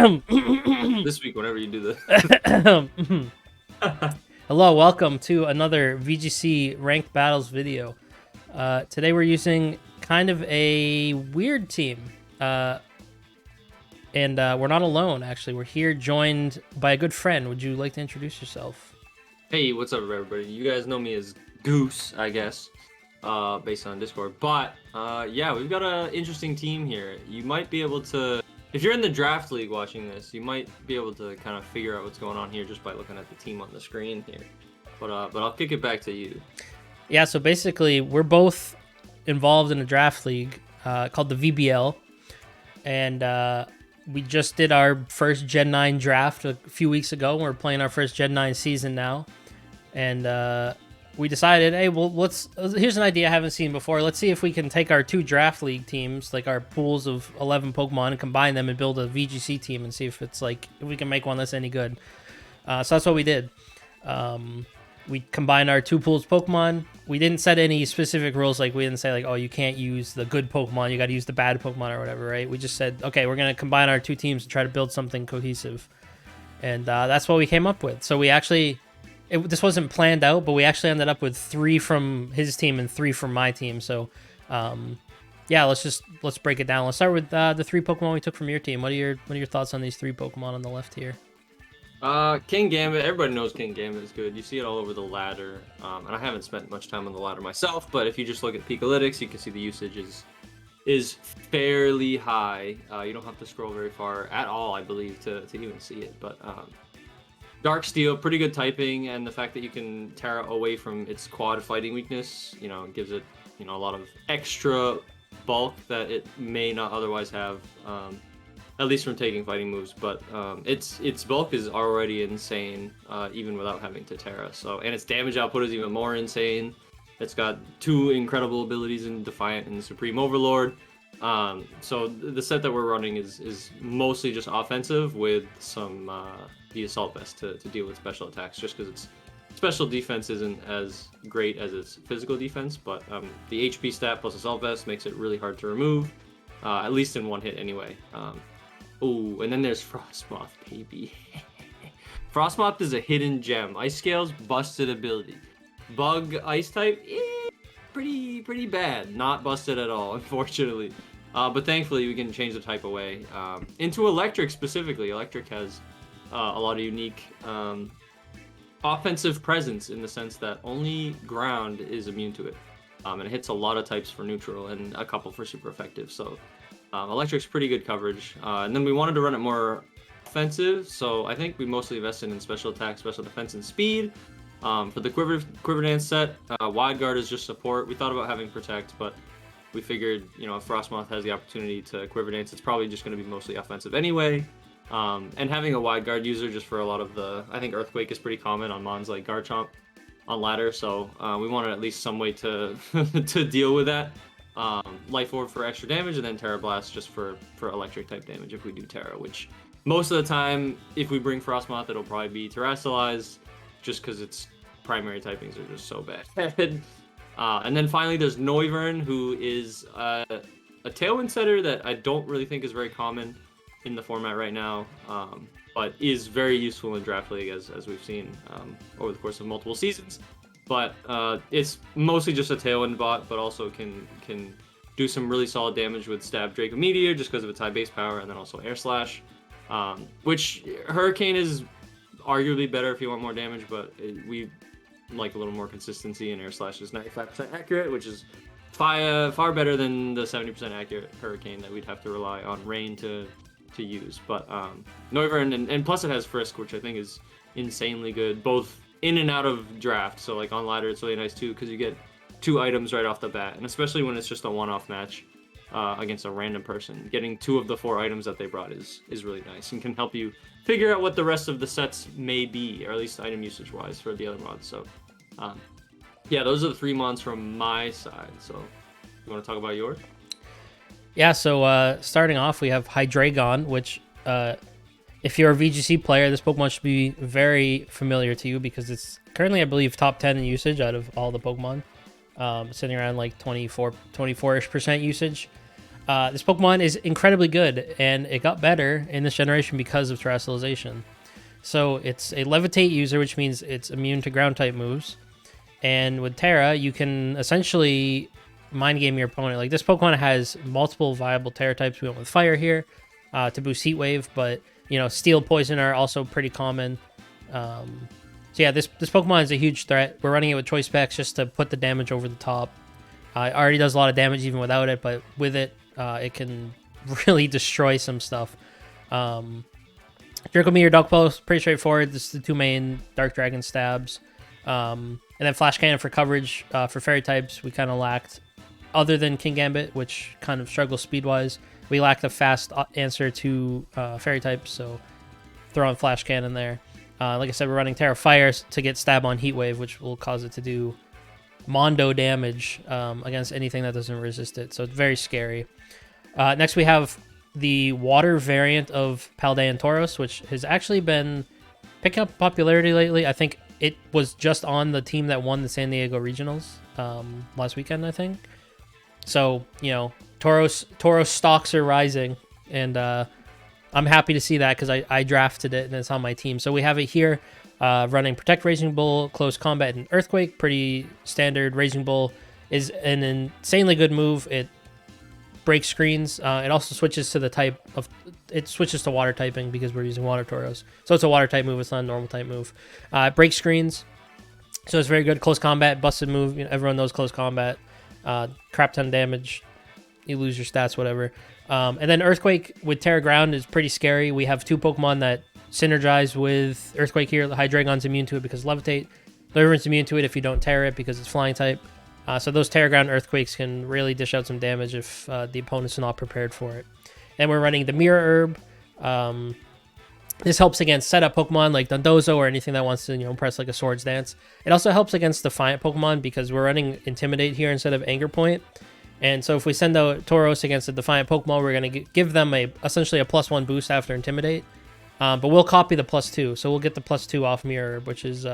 This week, whenever you do the. Hello, welcome to another VGC Ranked Battles video. Today we're using kind of a weird team. And we're not alone, actually. We're here joined by a good friend. Would you like to introduce yourself? Hey, what's up, everybody? You guys know me as Goose, I guess, based on Discord. But yeah, we've got an interesting team here. You might be able to, if you're in the draft league watching this, you might be able to kind of figure out what's going on here just by looking at the team on the screen here. But I'll kick it back to you. Yeah, so basically, we're both involved in a draft league called the VBL. And we just did our first Gen 9 draft a few weeks ago. We're playing our first Gen 9 season now. And we decided, hey, well, here's an idea I haven't seen before. Let's see if we can take our two draft league teams, like our pools of 11 Pokemon, and combine them and build a VGC team and see if we can make one that's any good. So that's what we did. We combined our two pools of Pokemon. We didn't set any specific rules. Like, we didn't say, like, oh, you can't use the good Pokemon. You got to use the bad Pokemon or whatever, right? We just said, okay, we're going to combine our two teams and try to build something cohesive. And that's what we came up with. So we actually, this wasn't planned out, but we actually ended up with 3 from his team and 3 from my team. So, yeah, let's break it down. Let's start with the 3 Pokemon we took from your team. What are your thoughts on these 3 Pokemon on the left here? King Gambit, everybody knows King Gambit is good. You see it all over the ladder, and I haven't spent much time on the ladder myself, but if you just look at Peakalytics, you can see the usage is fairly high. You don't have to scroll very far at all, I believe, to even see it. But Dark Steel, pretty good typing, and the fact that you can Terra away from its quad fighting weakness, gives it, a lot of extra bulk that it may not otherwise have. At least from taking fighting moves, but its bulk is already insane, even without having to Terra. So, and its damage output is even more insane. It's got 2 incredible abilities in Defiant and Supreme Overlord. So the set that we're running is mostly just offensive with some the Assault Vest to deal with special attacks, just because its special defense isn't as great as its physical defense. But the HP stat plus Assault Vest makes it really hard to remove, at least in one hit anyway. Oh, and then there's Frostmoth, baby. Frostmoth is a hidden gem. Ice Scale's busted ability. Bug Ice type, pretty bad. Not busted at all, unfortunately. But thankfully, we can change the type away. Into Electric specifically. Electric has a lot of unique offensive presence in the sense that only ground is immune to it. And it hits a lot of types for neutral and a couple for super effective. So Electric's pretty good coverage, and then we wanted to run it more offensive, so I think we mostly invested in special attack, special defense, and speed. For the Quiver Dance set, Wide Guard is just support. We thought about having Protect, but we figured, if Frostmoth has the opportunity to Quiver Dance, it's probably just going to be mostly offensive anyway. And having a Wide Guard user just for a lot of I think Earthquake is pretty common on mons like Garchomp on ladder, so we wanted at least some way to to deal with that. Life Orb for extra damage, and then Terra Blast just for electric type damage if we do Terra, which most of the time, if we bring Frostmoth, it'll probably be Terastallized, just because its primary typings are just so bad. And then finally there's Noivern, who is a Tailwind setter that I don't really think is very common in the format right now, but is very useful in Draft League, as we've seen over the course of multiple seasons. But it's mostly just a Tailwind bot, but also can do some really solid damage with Stab Draco Meteor just because of its high base power, and then also Air Slash, which Hurricane is arguably better if you want more damage, but we like a little more consistency, and Air Slash is 95% accurate, which is far better than the 70% accurate Hurricane that we'd have to rely on Rain to use. But Noivern, and plus it has Frisk, which I think is insanely good, both in and out of draft. So like on ladder, it's really nice too, because you get 2 items right off the bat, and especially when it's just a one-off match against a random person, getting 2 of the 4 items that they brought is really nice and can help you figure out what the rest of the sets may be, or at least item usage wise for the other mods. So yeah, those are the 3 mods from my side. So you want to talk about yours? Yeah, so starting off, we have Hydreigon, which if you're a VGC player, this Pokemon should be very familiar to you because it's currently, I believe, top 10 in usage out of all the Pokemon, sitting around like 24-ish% usage. This Pokemon is incredibly good, and it got better in this generation because of Terrestrialization. So it's a Levitate user, which means it's immune to ground type moves. And with Terra, you can essentially mind game your opponent. Like this Pokemon has multiple viable Terra types. We went with Fire here to boost Heat Wave, but Steel, Poison are also pretty common. So yeah, this Pokemon is a huge threat. We're running it with Choice Specs just to put the damage over the top. It already does a lot of damage even without it, but with it, it can really destroy some stuff. Draco Meteor, Dark Pulse, pretty straightforward. This is the two main Dark Dragon stabs. And then Flash Cannon for coverage. For Fairy types, we kind of lacked, other than King Gambit, which kind of struggles speed-wise, we lacked a fast answer to Fairy types, so throw on Flash Cannon there. Like I said, we're running Terra Fire to get stab on Heat Wave, which will cause it to do Mondo damage against anything that doesn't resist it, so it's very scary. Next we have the water variant of Paldean Tauros, which has actually been picking up popularity lately. I think it was just on the team that won the San Diego Regionals last weekend, I think. So, Tauros stocks are rising, and I'm happy to see that because I drafted it and it's on my team. So we have it here running Protect, Raging Bull, Close Combat, and Earthquake. Pretty standard. Raging Bull is an insanely good move. It breaks screens. It also switches to the type of... It switches to water typing because we're using Water Tauros. So it's a water type move. It's not a normal type move. It breaks screens. So it's very good. Close Combat, busted move. Everyone knows Close Combat. Crap ton damage. You lose your stats, whatever. And then Earthquake with Terra Ground is pretty scary. We have two Pokemon that synergize with Earthquake here. The Hydreigon's immune to it because Levitate. Deliverance immune to it if you don't Terra it because it's Flying type. So those Terra Ground Earthquakes can really dish out some damage if the opponent's not prepared for it. And we're running the Mirror Herb. This helps against setup Pokemon like Dondozo or anything that wants to press like a Swords Dance. It also helps against Defiant Pokemon because we're running Intimidate here instead of Anger Point. And so if we send out Tauros against a Defiant Pokemon, we're going to give them essentially a +1 boost after Intimidate. But we'll copy the +2. So we'll get the +2 off Mirror, which is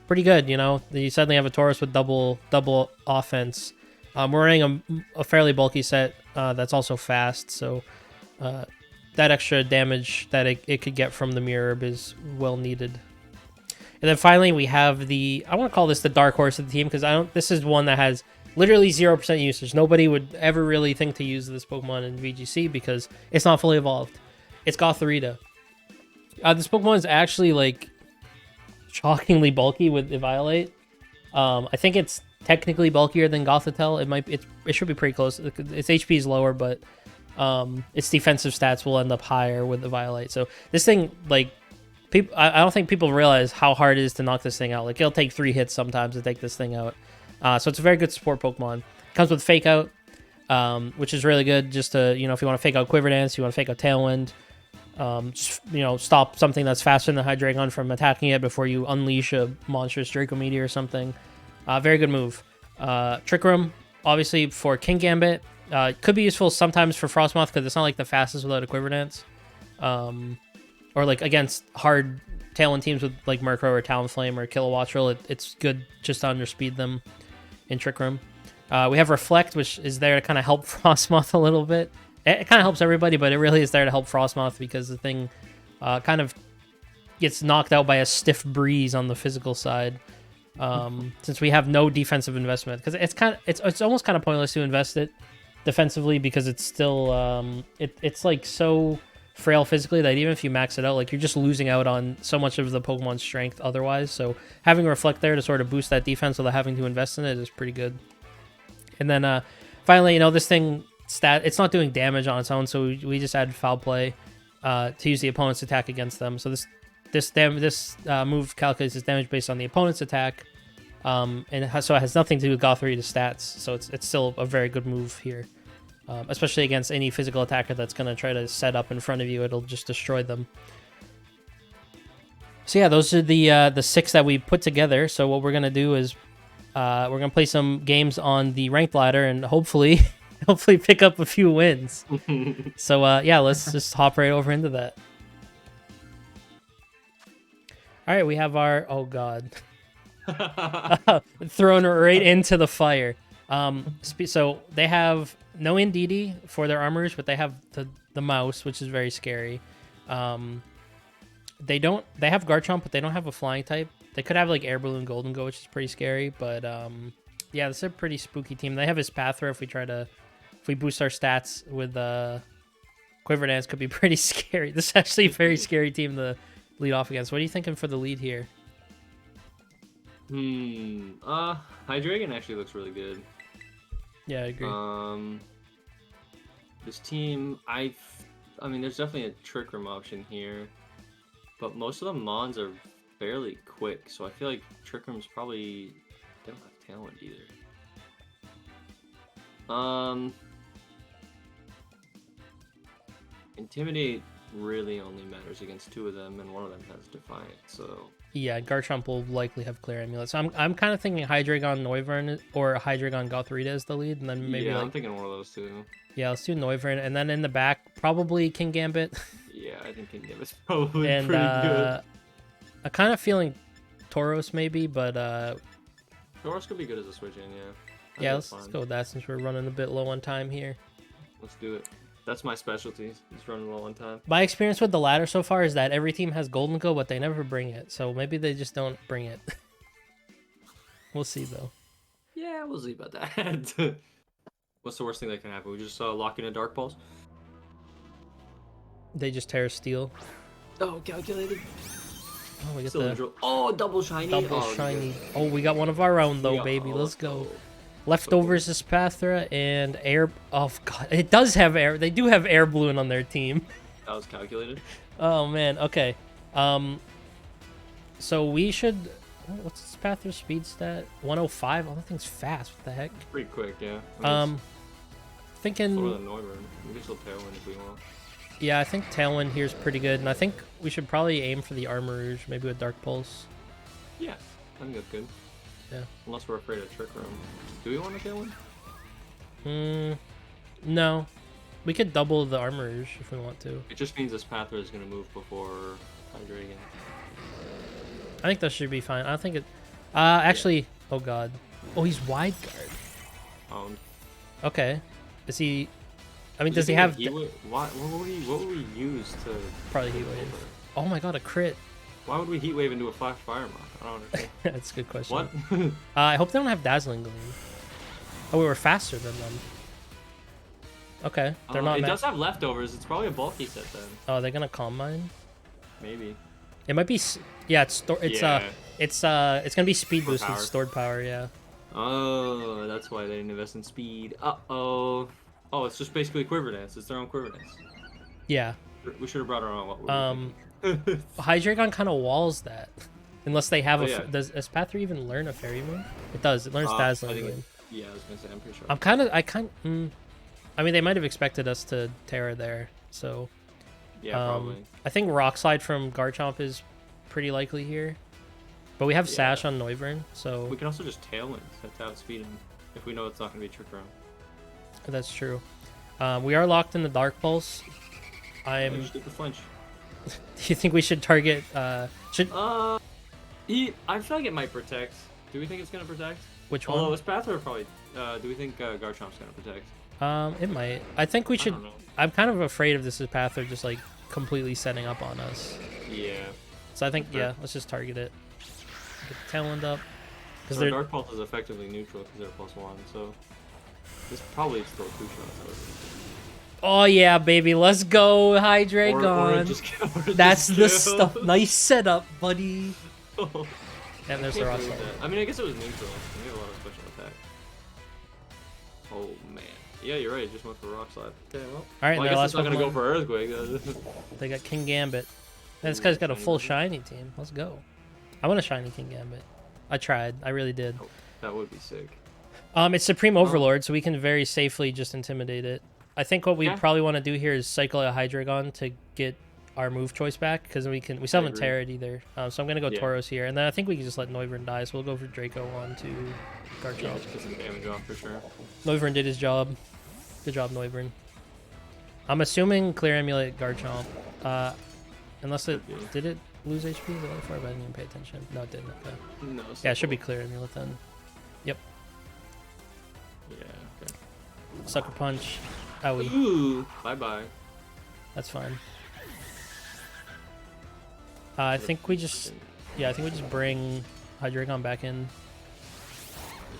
pretty good, You suddenly have a Tauros with double offense. We're running a fairly bulky set that's also fast. So that extra damage that it could get from the Mirror is well needed. And then finally we have I want to call this the dark horse of the team because this is one that has literally 0% usage. Nobody would ever really think to use this Pokemon in VGC because it's not fully evolved. It's Gothorita. This Pokemon is actually like shockingly bulky with Eviolite. I think it's technically bulkier than Gothitelle. It should be pretty close. Its HP is lower, but its defensive stats will end up higher with Eviolite. So this thing, like, I don't think people realize how hard it is to knock this thing out. Like, it'll take 3 hits sometimes to take this thing out. So it's a very good support Pokemon. Comes with Fake Out, which is really good. Just to, if you want to fake out Quiver Dance, you want to fake out Tailwind, stop something that's faster than Hydreigon from attacking it before you unleash a monstrous Draco Meteor or something. Very good move. Trick Room, obviously for King Gambit, could be useful sometimes for Frostmoth because it's not like the fastest without a Quiver Dance. Or like against hard Tailwind teams with like Murkrow or Talonflame or Kilowattrel, it's good just to underspeed them in Trick Room. We have Reflect, which is there to kind of help Frostmoth a little bit. It kind of helps everybody, but it really is there to help Frostmoth because the thing kind of gets knocked out by a stiff breeze on the physical side. Since we have no defensive investment, because it's almost kind of pointless to invest it defensively because it's still it's like so frail physically that even if you max it out, like, you're just losing out on so much of the Pokemon's strength otherwise. So having Reflect there to sort of boost that defense without having to invest in it is pretty good. And then finally, this thing it's not doing damage on its own, so we just added Foul Play to use the opponent's attack against them. So this move calculates its damage based on the opponent's attack, and it has nothing to do with Gothorita's stats. So it's still a very good move here. Especially against any physical attacker that's going to try to set up in front of you. It'll just destroy them. So yeah, those are the 6 that we put together. So what we're going to do is we're going to play some games on the ranked ladder and hopefully pick up a few wins. So yeah, let's just hop right over into that. All right, we have our... Oh, God. Thrown right into the fire. So they have no Indeedee for their armors, but they have the mouse, which is very scary. They have Garchomp, but they don't have a flying type. They could have like Air Balloon Golden Go, which is pretty scary, but yeah, this is a pretty spooky team. They have his Pathra. If we boost our stats with Quiver Dance, could be pretty scary. This is actually a very scary team to lead off against. What are you thinking for the lead here? Hydreigon actually looks really good. Yeah, I agree. This team, I mean, there's definitely a Trick Room option here, but most of the Mons are fairly quick, so I feel like Trick Room's probably, they don't have Tailwind either. Intimidate really only matters against 2 of them, and one of them has Defiant, so... Yeah, Garchomp will likely have Clear Amulet. So I'm kind of thinking Hydreigon Noivern or Hydreigon Gothorita is the lead, and then maybe yeah, I'm thinking one of those 2. Yeah, let's do Noivern, and then in the back, probably King Gambit. Yeah, I think King Gambit's probably and, pretty good. I'm kind of feeling Tauros maybe, but... Tauros could be good as a switch in, yeah. Yeah, let's go with that since we're running a bit low on time here. Let's do it. That's my specialty. Just running low on time. My experience with the ladder so far is that every team has Golden Go, but they never bring it. So maybe they just don't bring it. We'll see, though. Yeah, we'll see about that. What's the worst thing that can happen? We just lock in a Dark Pulse? They just tear steel. Oh, calculated. Oh, we get double shiny. Double shiny. Oh, we got one of our own, though, baby. Let's go. Leftovers is Pathra and Air... Oh, God. It does have air. They do have Air Balloon on their team. That was calculated. Oh, man. Okay. So we should... What's this Pathra speed stat? 105? Oh, that thing's fast. What the heck? It's pretty quick, yeah. Thinking... Slower than Noivern. We can still Tailwind if we want. Yeah, I think Tailwind here is pretty good. And I think we should probably aim for the Armor Rouge. Maybe with Dark Pulse. Yeah. I think that's good. Yeah. Unless we're afraid of Trick Room. Do we want to Tailwind? No. We could double the Armor Rouge if we want to. It just means this Pathra is going to move before Hydreigon. I think that should be fine. I don't think it... actually... Oh, God. Oh, he's Wide Guard. Okay. Is he... I mean, does he have... What would we use to... Probably Heat Wave. Oh, my God, a crit. Why would we Heat Wave into a Flash Fire Moth? I don't understand. That's a good question. What? I hope they don't have Dazzling Gleam. Oh, we were faster than them. Okay, they're not. It does have leftovers. It's probably a bulky set then. Oh, they're gonna Calm Mind. Maybe. It might be. Yeah, it's gonna be speed boost with stored power. Yeah. Oh, that's why they didn't invest in speed. Oh, it's just basically Quiver Dance. It's their own Quiver Dance. Yeah. We should have brought our own. Hydreigon kind of walls that, unless they have Does Pathra even learn a Fairy Move? It does. It learns Dazzling Gleam. Yeah, I was gonna say. I'm pretty sure. I mean, they might have expected us to Terra there, so... Yeah, probably. I think Rock Slide from Garchomp is pretty likely here. But we have Sash on Noivern, so... We can also just Tailwind to outspeed him if we know it's not going to be Trick Room. That's true. We are locked in the Dark Pulse. Just get the flinch. Do you think we should target... I feel like it might protect. Do we think it's going to protect? Which one? Although it's Pathra probably... do we think Garchomp's going to protect? It might. I think we should... I'm kind of afraid of this as Pathra just, like, completely setting up on us. Yeah. So I think, let's just target it. Get the Tailwind up. So Dark Pulse is effectively neutral because they're +1, so... This probably still 2 shots. Oh, yeah, baby. Let's go, Hydreigon. That's the stuff. Nice setup, buddy. And there's the Rock Slide. I mean, I guess it was neutral. We have a lot of special attack. Oh, man. Yeah, you're right. It just went for Rock Slide. Okay, well. Alright, I guess it's not going to go for Earthquake. They got King Gambit. And this guy's got a full shiny team. Let's go. I want a shiny King Gambit. I tried. I really did. Oh, that would be sick. It's Supreme Overlord, so we can very safely just intimidate it. I think what we probably want to do here is cycle a Hydreigon to get our move choice back, because we still haven't Terra either. So I'm going to go Tauros here, and then I think we can just let Noivern die, so we'll go for Draco on to Garchomp. Yeah, just get some damage off for sure. Noivern did his job. Good job, Noivern. I'm assuming Clear Amulet Garchomp. Unless it... Did it lose HP the way before? But I didn't even pay attention. No, it didn't. Okay. No, yeah, it should be Clear Amulet then. Yep. Yeah. Okay. Sucker Punch. Owie. Ooh. Bye. That's fine. I think we just... Yeah, I think we just bring Hydreigon back in.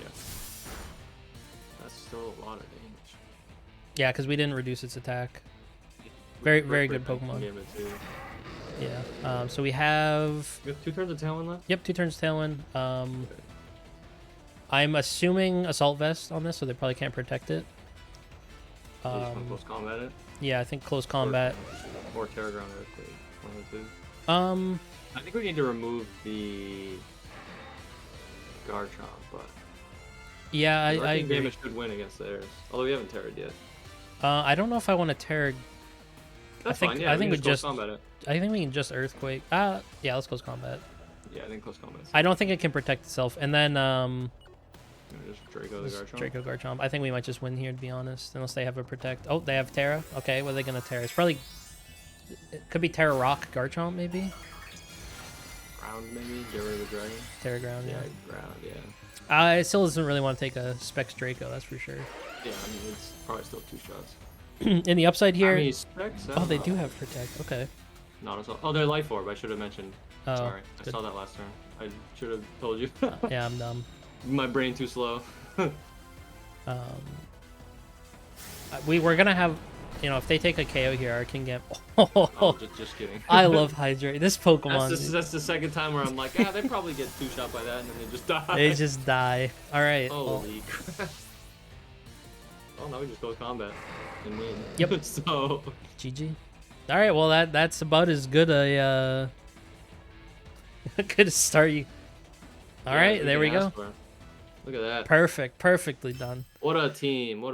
Yeah. That's still a lot of damage. Yeah, because we didn't reduce its attack. Very good Pokemon. Yeah. So we have... We have 2 turns of Tailwind left? Yep, 2 turns Tailwind. Okay. I'm assuming Assault Vest on this, so they probably can't protect it. You just want to close combat it? Yeah, I think close combat. Or Terra Ground Earthquake. One of the 2. I I think we need to remove the Garchomp, but yeah, I think agree. damage should win against theirs. Although we haven't terrored yet. I don't know if I want to Terra. That's think- fine. Yeah, I think we we can just- combat it. I think we can just Earthquake. Yeah, let's close combat. Yeah, I think close combat. I don't think it can protect itself. And then Just Draco the Garchomp. Draco Garchomp. I think we might just win here, to be honest, unless they have a protect. Oh, they have Terra. Okay, what are they gonna Terra? It's probably it could be Terra Rock Garchomp, maybe. Ground maybe. Get rid of the dragon. Terra Ground, yeah. Ground. Yeah. It still doesn't really want to take a Specs Draco, that's for sure. Yeah, I mean it's probably still 2 shots. In the upside here. I mean, Specs, I Oh, don't they know. do have protect. Okay. Not as well. Oh, they're Life Orb. I should have mentioned. Oh, Sorry, I good. saw that last turn. I should have told you. Yeah, I'm dumb. My brain too slow. We were gonna have, if they take a KO here, I can get. Oh, just kidding. I love Hydrate. This Pokemon. That's the second time where I'm like, yeah, they probably get 2 shot by that, and then they just die. They just die. All right. well, Holy crap. Oh, now we just go combat and win. Yep. So. GG. All right. Well, that's about as good a good a start. All Yeah, right. There we go. Look at that. Perfectly done. What a team.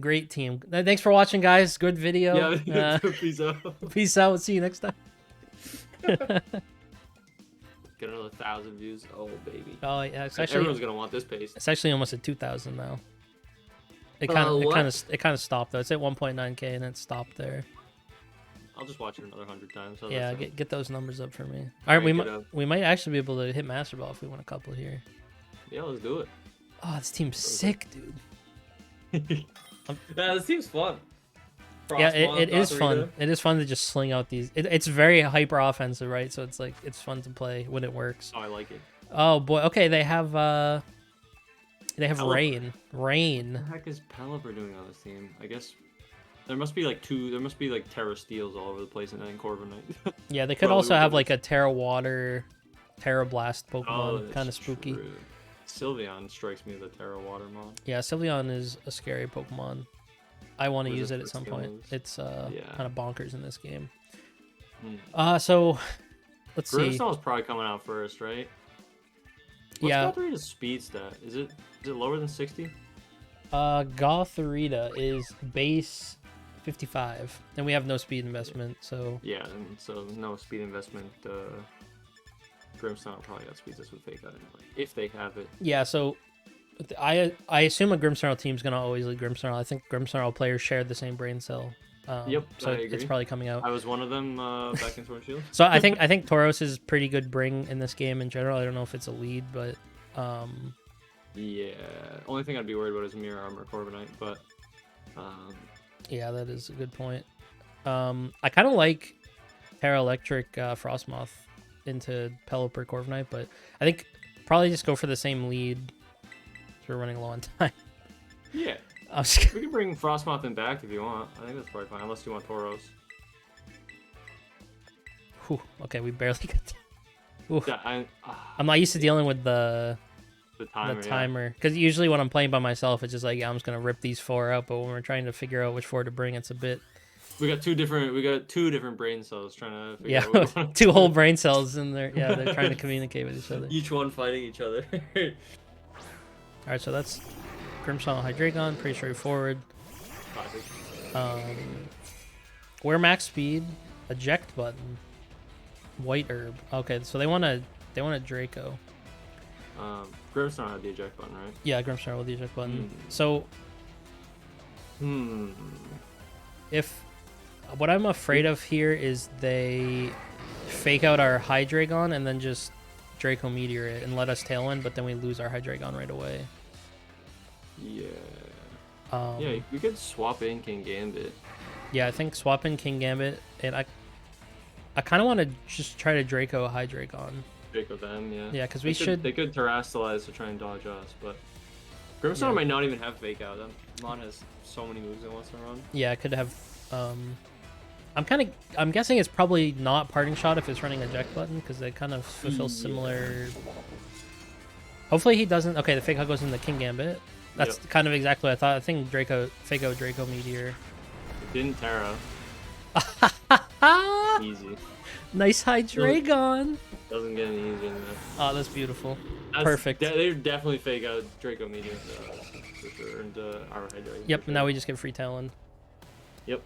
Great team. Thanks for watching, guys. Good video. Yeah, peace out. Peace out. See you next time. Get another 1,000 views. Oh, baby. Oh yeah. It's Everyone's actually gonna want this pace. it's actually almost at 2,000 now. It what? kind of stopped though. It's at 1.9K and it stopped there. I'll just watch it another 100 times. How's Yeah, that sound? get those numbers up for me. All right, Crank it up. we might actually be able to hit Master Ball if we win a couple here. Yeah, let's do it. Oh, this team's sick, dude. Yeah, this team's fun. Yeah, it is Frostmoth, fun. Gothorita. It is fun to just sling out these. It's very hyper offensive, right? So it's like it's fun to play when it works. Oh, I like it. Oh boy. Okay, they have Pelipper. Rain. What the heck is Pelipper doing on this team? I guess there must be like Terra Steels all over the place and then Corviknight. Yeah, they could Probably also would have do like a Terra Water, Terra Blast Oh, Pokemon. that's Kind of spooky. true. Sylveon strikes me as a Terra Water mon. Yeah, Sylveon is a scary Pokemon. I want to What is use it it at for some point. skills? It's Yeah. kind of bonkers in this game. Hmm. So let's see. Grimmsnarl's probably coming out first, right? What's Yeah. Gothorita's speed stat? Is it lower than 60? Gothorita is base 55, and we have no speed investment, so Yeah, and so no speed investment. Grimmsnarl probably got speed. That's what Fake got anyway. If they have it. yeah. So I assume a Grimmsnarl team's gonna always lead Grimmsnarl. I think Grimmsnarl players share the same brain cell. Yep, So I it's agree. probably coming out. I was one of them back in Sword and Shield. So I think Tauros is pretty good bring in this game in general. I don't know if it's a lead, but Yeah. Only thing I'd be worried about is Mirror Armor Corviknight, but yeah, that is a good point. I kind of like Terra Electric Frostmoth into Pelipper Corviknight, but I think probably just go for the same lead. We're running low on time. yeah. I was We can bring Frostmoth in back if you want. I think that's probably fine, unless you want Tauros. Whew, okay, we barely got. Oof. Yeah, I'm not used to dealing with the timer. timer because usually when I'm playing by myself, it's just like I'm just gonna rip these 4 out. But when we're trying to figure out which 4 to bring, it's a bit. We got two different brain cells trying to figure Yeah, out what we want. 2 whole brain cells in there. Yeah, they're trying to communicate with each other. Each one fighting each other. All right, so that's Grimmsnarl Hydreigon, pretty straightforward. Classic. Where max speed, eject button, white herb. Okay, so they want a Draco. Grimmsnarl had the eject button, right? Yeah, Grimmsnarl with the eject button. Hmm. So Hmm. if what I'm afraid of here is they fake out our Hydreigon and then just Draco Meteor it and let us Tailwind, but then we lose our Hydreigon right away. Yeah. Yeah, we could swap in King Gambit. Yeah, I think swap in King Gambit, and I kind of want to just try to Draco High Dracon. Draco them, yeah. Yeah, because they could Terrastalize to try and dodge us, but Grimmsnarl might not even have Fake Out. That Mon has so many moves it wants to run. Yeah, I could have. I'm guessing it's probably not Parting Shot if it's running eject button because they kind of fulfill similar. Hopefully he doesn't. Okay, the Fake Out goes in the King Gambit. That's kind of exactly what I thought. I think Fake Out Draco Meteor. It didn't Terra. Easy. Nice High Dragon. Doesn't get any easier than that. Oh, that's beautiful. Perfect. They definitely Fake Out Draco Meteor for sure, and our High Dragon. Yep. Sure. Now we just get free Talon. Yep.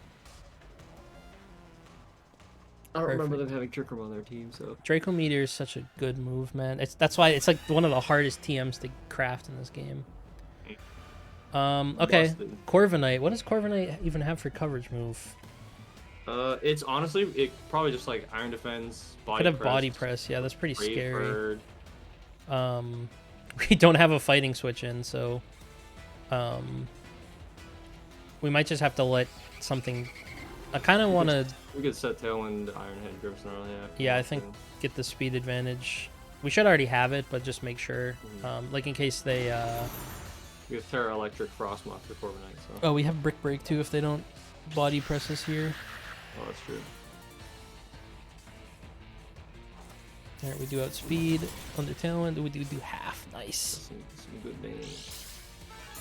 I don't remember them having Trick Room on their team, so Draco Meteor is such a good move, man. That's why it's like one of the hardest TMs to craft in this game. Okay, Busted. Corviknight. What does Corviknight even have for coverage move? It's honestly, it probably just like Iron Defense, Could have body press. Yeah, that's pretty scary. We don't have a fighting switch in, so we might just have to let something. I kind of want to. We could set Tailwind, Ironhead, Grimmsnarl, yeah. Yeah, I think get the speed advantage. We should already have it, but just make sure, like in case they. We have Terra Electric Frostmoth for Corviknight, so. Oh, we have Brick Break too if they don't body press us here. Oh, that's true. Alright, we do outspeed, under Tailwind, we do half. Nice. Some good damage.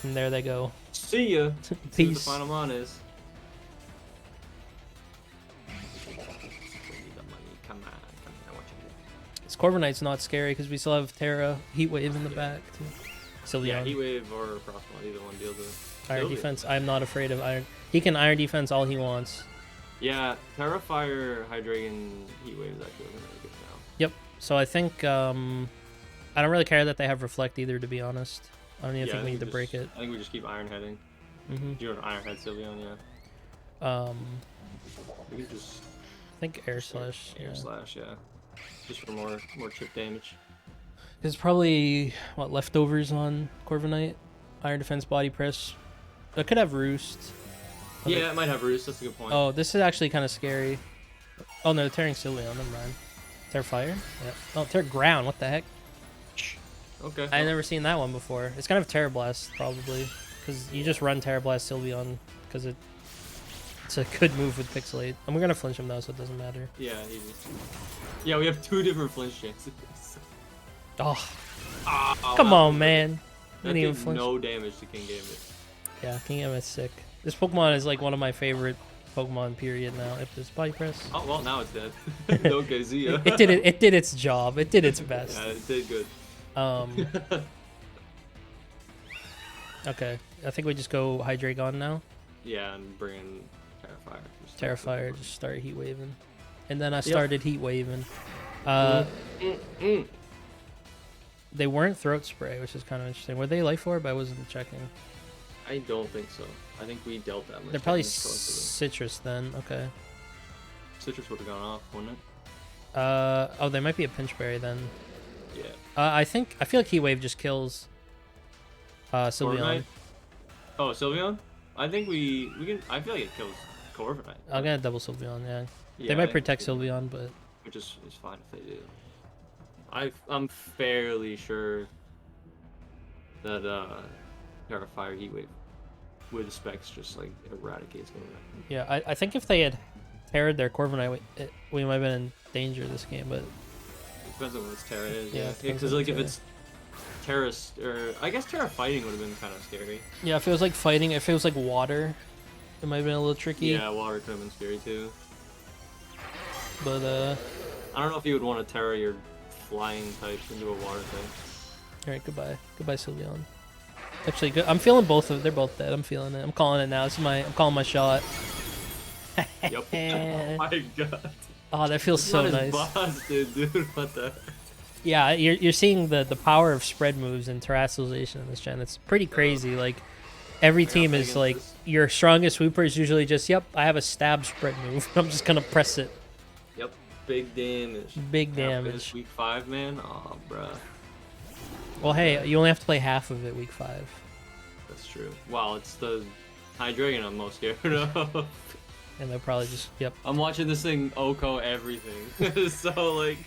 And there they go. See ya! Peace. See what the final mon is. This Corviknight's not scary because we still have Terra, Heatwave in the back too. Sylveon. Yeah, Heatwave or Frostmoth, either one deals with. Iron Defense, I'm not afraid of Iron. He can Iron Defense all he wants. Yeah, Terra, Fire, Hydreigon, Heatwave is actually looking really good now. Yep. So I think I don't really care that they have Reflect either, to be honest. I don't even think we need to break it. I think we just keep Iron Heading. You're an Iron Head Sylveon, yeah. We can just. I think Air Slash. Air Slash, yeah. Just for more chip damage. There's probably what leftovers on Corviknight, Iron Defense, Body Press. I could have Roost. Yeah, it might have Roost. That's a good point. Oh, this is actually kind of scary. Oh no, tearing Sylveon. Never mind. Tear Fire. Yeah. Oh, tear Ground. What the heck? Okay. I've never seen that one before. It's kind of Terra Blast probably, because you just run Terra Blast Sylveon because it's a good move with Pixelate. And we're gonna flinch him though, so it doesn't matter. Yeah, easy. Yeah, we have 2 different flinch chances. Oh, come on, man. That did no damage to King Gambit. Yeah, King Gambit's sick. This Pokemon is like one of my favorite Pokemon. Period. Now, if there's Body Press. Oh well, now it's dead. Okay, see ya. It did its job. It did its best. Yeah, it did good. Okay, I think we just go Hydreigon now. Yeah, and bring in Terrifier. Terrifier, just start Heat Waving. And then I started Heat Waving. They weren't Throat Spray, which is kind of interesting. Were they Life Orb? I wasn't checking. I don't think so. I think we dealt that much. They're probably Citrus then. Okay. Citrus would have gone off, wouldn't it? Oh, they might be a Pinch Berry then. Yeah. I feel like Heat Wave just kills Sylveon. Oh, Sylveon? I think we can. I feel like it kills Corviknight. I'm gonna double Sylveon. Yeah. They might protect Sylveon, but which is fine if they do. I'm fairly sure that Terrifier Heatwave with specs just like eradicates Corviknight. Yeah, I think if they had parried their Corviknight, we might have been in danger this game, but it depends on what its Terra is. Yeah, because like if it's Terra, or I guess Terra Fighting would have been kind of scary. Yeah, if it was like fighting, if it was like water, it might have been a little tricky. Yeah, water could have been scary too. But I don't know if you would want to Terra your flying types into a water type. Alright, goodbye Sylveon. Actually, good. I'm feeling both of them. They're both dead. I'm feeling it. I'm calling it now. I'm calling my shot. Yep. Oh my god. Oh, that feels so nice. Busted, dude. What the? Yeah, you're seeing the power of spread moves and terrestrialization in this gen. It's pretty crazy. Like every team is like your strongest swooper is usually just I have a stab spread move. I'm just gonna press it. Yep. Big damage. Big damage. Week 5, man. Oh, bruh. Well, hey, you only have to play half of it week 5. That's true. Wow, it's the High Dragon I'm most scared of. And they'll probably just, yep. I'm watching this thing Oko everything. So, like,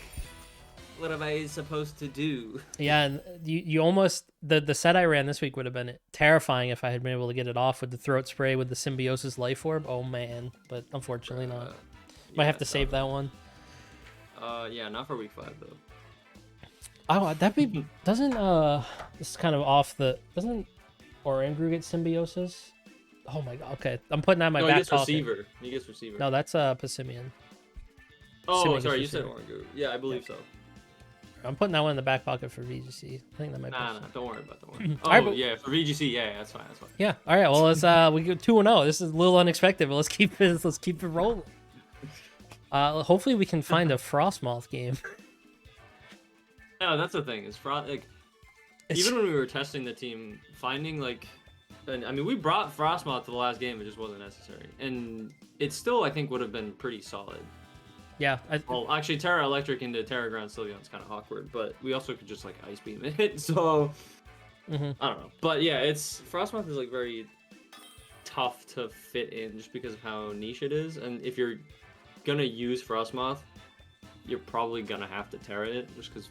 what am I supposed to do? Yeah, and you almost, the set I ran this week would have been terrifying if I had been able to get it off with the throat spray with the Symbiosis Life Orb. Oh, man. But unfortunately not. Might have to save that one. Yeah, not for week 5, though. Oh, that be, doesn't, this is kind of off the, doesn't Oranguru get Symbiosis? Oh my god, okay. I'm putting that in my back pocket. Receiver. He gets Receiver. No, that's Passimian. Oh, Simian sorry, you Receiver. said Oranguru. Yeah, I believe so. I'm putting that one in the back pocket for VGC. I think that might be. Nah, don't worry about that. Oh, Right, but... yeah, for VGC, yeah, that's fine, that's fine. Yeah, all right. Well, let's we go 2-0. This is a little unexpected, but let's keep it rolling. Hopefully we can find a Frostmoth game. Yeah, that's the thing. Is even when we were testing the team, finding like. And, I mean, we brought Frostmoth to the last game, it just wasn't necessary. And it still, I think, would have been pretty solid. Yeah. Well, actually, Terra Electric into Terra Ground Sylveon's kind of awkward, but we also could just, like, Ice Beam it, so... I don't know. But, yeah, Frostmoth is, like, very tough to fit in just because of how niche it is. And if you're gonna use Frostmoth, you're probably gonna have to Terra it, just because...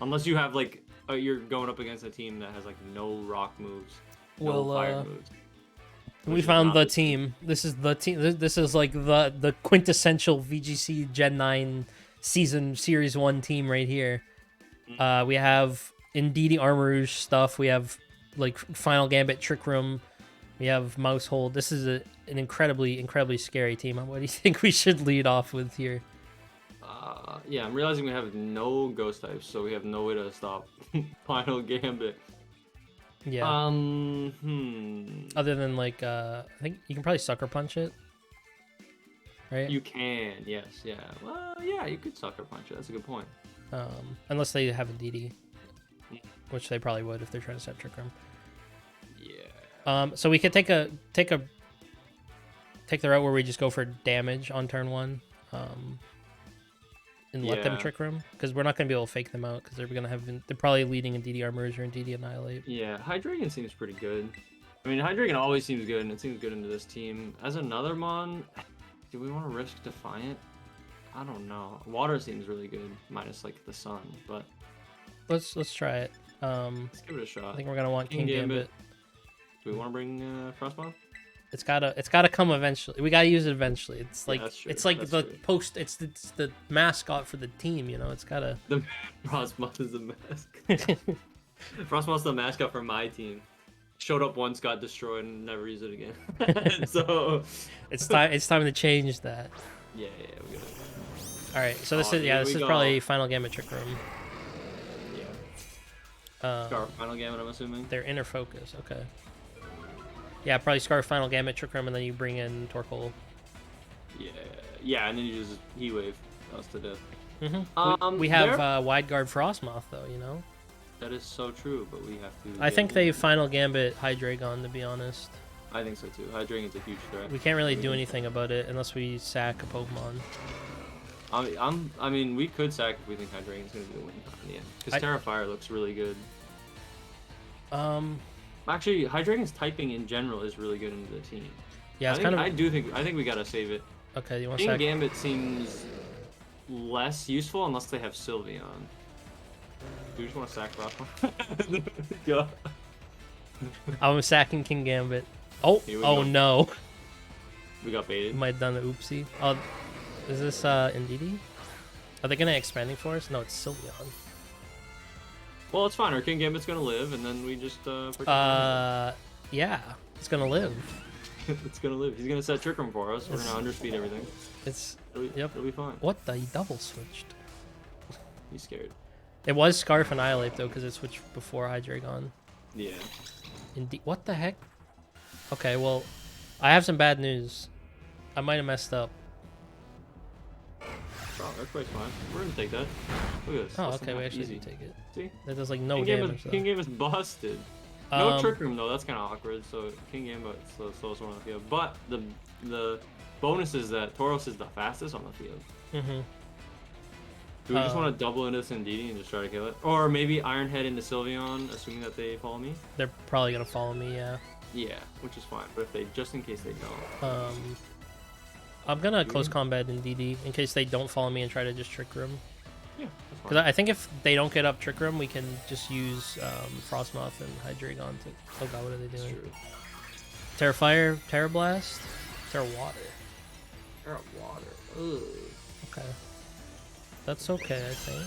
Unless you have, like, you're going up against a team that has, like, no rock moves. Well, we found the team. This is the team. This is like the quintessential VGC Gen 9 season Series 1 team right here. We have Indeedee Armor Rouge stuff. We have like Final Gambit Trick Room. We have Mousehold. This is an incredibly scary team. What do you think we should lead off with here? Yeah, I'm realizing we have no ghost types, so we have no way to stop Final Gambit. Yeah. Other than like, I think you can probably Sucker Punch it, right? You can, yes, yeah. Well, yeah, you could Sucker Punch it. That's a good point. Unless they have a DD, which they probably would if they're trying to set Trick Room. Yeah. So we could take the route where we just go for damage on turn 1. And let them Trick Room, because we're not going to be able to fake them out, because they're probably leading Indeedee Armor Rouge or Indeedee Annihilate. Yeah, High Dragon seems pretty good. I mean, High Dragon always seems good, and it seems good into this team. As another Mon, do we want to risk Defiant? I don't know. Water seems really good, minus like the Sun, but let's try it. Let's give it a shot. I think we're gonna want King Gambit. Do we want to bring Frostmoth? It's gotta come eventually. We gotta use it eventually. It's like it's like the true. It's the mascot for the team. You know, it's gotta. The Frostmoth is the mask. Frostmoth's the mascot for my team. Showed up once, got destroyed, and never used it again. So it's time to change that. Yeah, we gotta. All right, so this is probably Final Gambit Trick Room. Yeah. Scarf Final Gambit, I'm assuming. Their inner focus. Okay. Yeah, probably Scarf Final Gambit Trick Room, and then you bring in Torkoal. Yeah, and then you just Heat Wave us to death. We have Wide Guard Frostmoth, though, you know? That is so true, but we have to... I think they Final Gambit Hydreigon, to be honest. I think so, too. Hydreigon's a huge threat. We can't really do anything about it unless we sack a Pokemon. I mean, we could sack if we think Hydreigon's going to be the win in the end. Because Terrafire looks really good. Actually, Hydreigon's typing in general is really good into the team. Yeah, I think we gotta save it. Okay, you want to King Gambit seems less useful unless they have Sylveon. Do you just want to sack Frostmoth? Yeah. I'm sacking King Gambit. Oh no. We got baited. Might have done an oopsie. Oh, is this Indeedee? Are they gonna Expanding Force? No, it's Sylveon. Well, it's fine. Our King Gambit's gonna live, and then we just yeah, it's gonna live. It's gonna live. He's gonna set Trick Room for us. We're gonna underspeed everything. It'll be fine. What the? He double switched. He's scared. It was Scarf Annihilate though, because it switched before Hydreigon. Yeah. Indeed. What the heck? Okay, well, I have some bad news. I might have messed up. Oh, Earthquake's fine. We're gonna take that. Look at this. Oh, okay, we actually take it. See? That does like no damage. King Gambit's busted. No Trick Room though, that's kind of awkward. So King Gambit's the slowest one on the field. But the bonus is that Tauros is the fastest on the field. Do we just want to double into Sandini and just try to kill it? Or maybe Ironhead into Sylveon, assuming that they follow me? They're probably gonna follow me, yeah. Yeah, which is fine. But if they, just in case they don't. I'm gonna close combat in DD in case they don't follow me and try to just Trick Room. Yeah, that's fine. Because I think if they don't get up Trick Room, we can just use Frostmoth and Hydreigon to... Oh god, what are they doing? Terra Fire, Terra Blast, Terra Water. Terra Water. Ugh. Okay. That's okay, I think.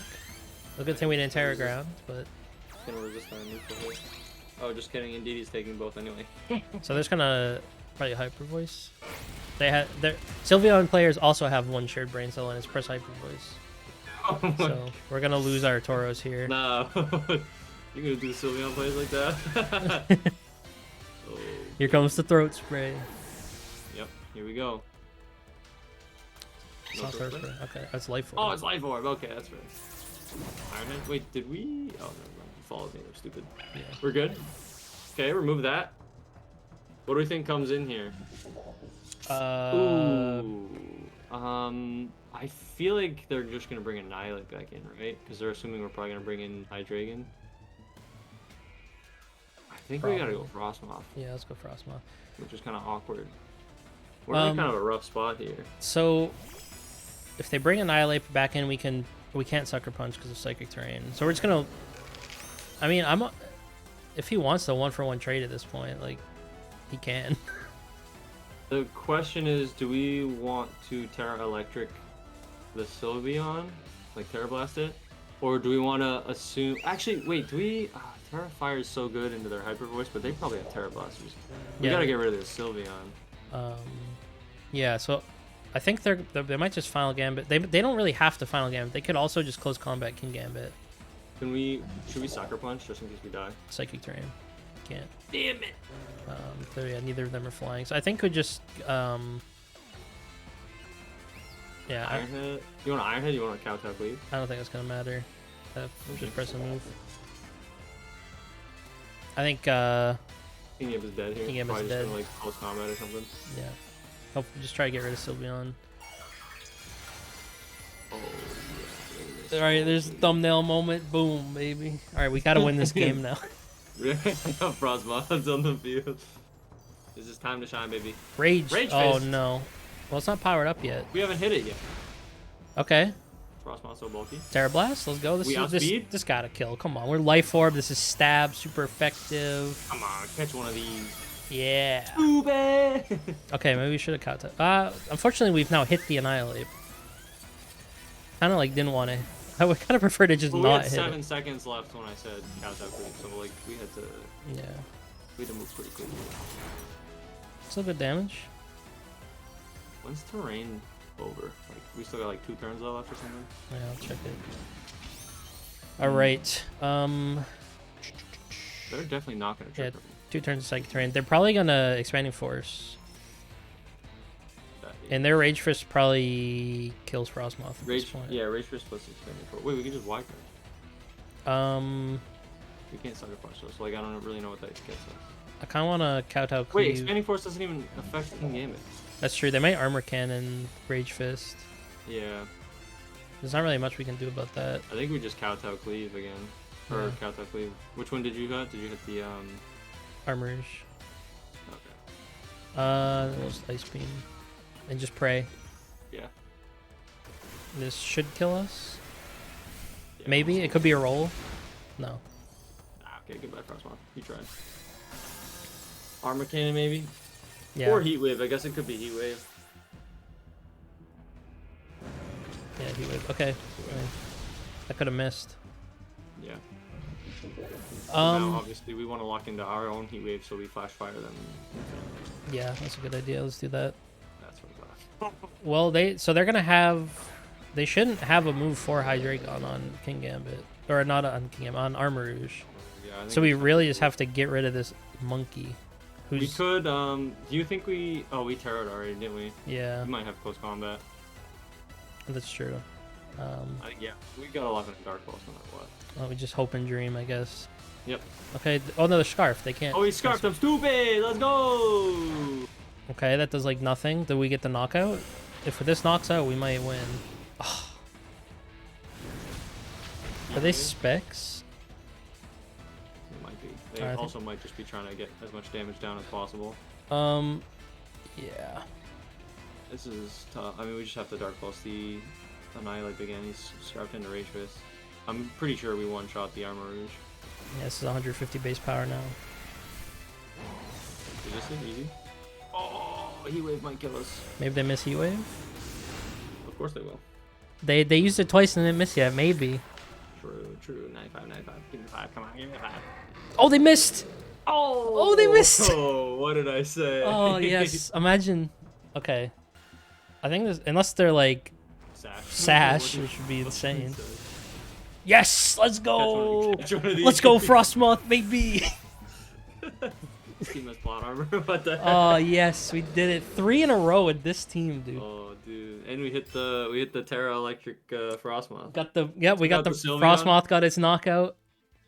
A good thing we didn't Terra Ground, but... Gonna resist our neutral hit. Oh, just kidding. Indeedy's taking both anyway. So there's gonna... Probably Hyper Voice. They had... Sylveon players also have one shared brain cell, and it's press Hyper Voice. Oh So we're gonna lose our Tauros here. No. You're gonna do Sylveon plays like that? Oh. Here comes the Throat Spray. Yep, here we go. It's not Throat Spray. Okay, that's Life Orb. Oh, it's Life Orb. Okay, that's right. Ironhead. Wait, did we? Oh, no, you followed me. They're stupid. Yeah. We're good. Okay, remove that. What do we think comes in here? Ooh. I feel like they're just gonna bring Annihilate back in, right? Because they're assuming we're probably gonna bring in Hydreigon. I think we gotta go Frostmoth. Yeah, let's go Frostmoth. Which is kind of awkward. We're in kind of a rough spot here. So, if they bring Annihilate back in, we can't Sucker Punch because of Psychic Terrain. So we're just gonna. I mean, if he wants the 1-for-1 trade at this point, like, he can. The question is, do we want to Terra Electric the Sylveon, like Terra Blast it, or do we want to assume? Actually, wait, do we? Terra Fire is so good into their Hyper Voice, but they probably have Terra Blasters. We gotta get rid of this Sylveon. Yeah. So, I think they might just Final Gambit. They don't really have to Final Gambit. They could also just close combat King Gambit. Should we Sucker Punch just in case we die? Psychic Terrain. Can't. Damn it. Yeah, neither of them are flying. So I think we just yeah. Ironhead. You want Ironhead? You want a Kowtow Cleave? I don't think it's gonna matter. Just press a move. I think King Gambit's dead here. King Gambit's Probably dead. just gonna, like, close combat or something. Yeah. Hopefully just try to get rid of Sylveon. Oh, All right, there's thumbnail moment. Boom, baby. All right, we gotta win this game now. Frostmoth's on the field. It's just time to shine, baby. Rage. Oh Fist. no. Well, it's not powered up yet. We haven't hit it yet. Okay. Frostmoth's so bulky. Terra Blast. Let's go. This gotta kill. Come on, we're Life Orb. This is stab. Super effective. Come on, catch one of these. Yeah. Stupid. Okay, maybe we should have caught. Unfortunately, we've now hit the Annihilate. Kind of like didn't want to. I would kind of prefer to just not hit it. We had 7 seconds left when I said Kowtow Cleave, so like we had to. Yeah. We had to move pretty quickly. Still good damage. When's terrain over? Like we still got like 2 turns left or something. Yeah, I'll check it. All right. They're definitely not gonna trick them. 2 turns of Psychic Terrain. They're probably gonna Expanding Force. And their Rage Fist probably kills Frostmoth at this point. Yeah, Rage Fist plus Expanding Force. Wait, we can just Wide Guard. We can't Sucker Punch though, so like I don't really know what that gets us. I kind of want to Kowtow Cleave. Wait, Expanding Force doesn't even affect King Gambit. That's true. They might Armor Cannon Rage Fist. Yeah. There's not really much we can do about that. I think we just Kowtow Cleave again. Or Kowtow Cleave. Which one did you hit? Did you hit the Armorage. Okay. Just Ice Beam. And just pray. Yeah. This should kill us. Yeah, Maybe. It could be a roll. No. Okay, goodbye, Frostmoth. You tried. Armor Cannon, maybe? Yeah. Or Heat Wave. I guess it could be Heat Wave. Yeah, Heat Wave. Okay. I could have missed. Yeah. Now, obviously, we want to lock into our own Heat Wave, so we Flash Fire them. Yeah, that's a good idea. Let's do that. That's what I Well, they're gonna have. They shouldn't have a move for Hydreigon on King Gambit, or not on King Gambit, on Armourouge. Yeah, so we really just have to get rid of this monkey. Who's... We could. Do you think we? Oh, we Terra'd already, didn't we? Yeah. We might have close combat. That's true. Yeah, we got a lot of Dark Pulse no matter what. Well, we just hope and dream, I guess. Yep. Okay. Oh no, the Scarf. They can't. Oh, he Scarfed him. Stupid. Let's go. Okay, that does like nothing. Do we get the knockout? If this knocks out, we might win. Oh. Are they specs? It might be. They I also might just be trying to get as much damage down as possible. Yeah. This is tough. I mean, we just have to Dark Pulse the Annihilate again. He's strapped into Rage Fist. I'm pretty sure we one-shot the Armor Rouge. Yeah, this is 150 base power now. Is this it? Easy? Oh, Heat Wave might kill us. Maybe they miss Heat Wave? Of course they will. They used it twice and didn't miss yet, maybe. True. 95, 95. Give me 5. Come on, give me 5. Oh, they missed! Oh, they missed! Oh, what did I say? Oh, yes. Imagine. Okay. I think this, unless they're like Sash, which would be insane. Yes! Let's go! Let's go, Frostmoth, baby! This team has plot armor. What the heck? Oh, yes. We did it. 3 in a row with this team, dude. Oh, dude. And we hit the Terra Electric Frostmoth. Got the we got the Frostmoth got its knockout.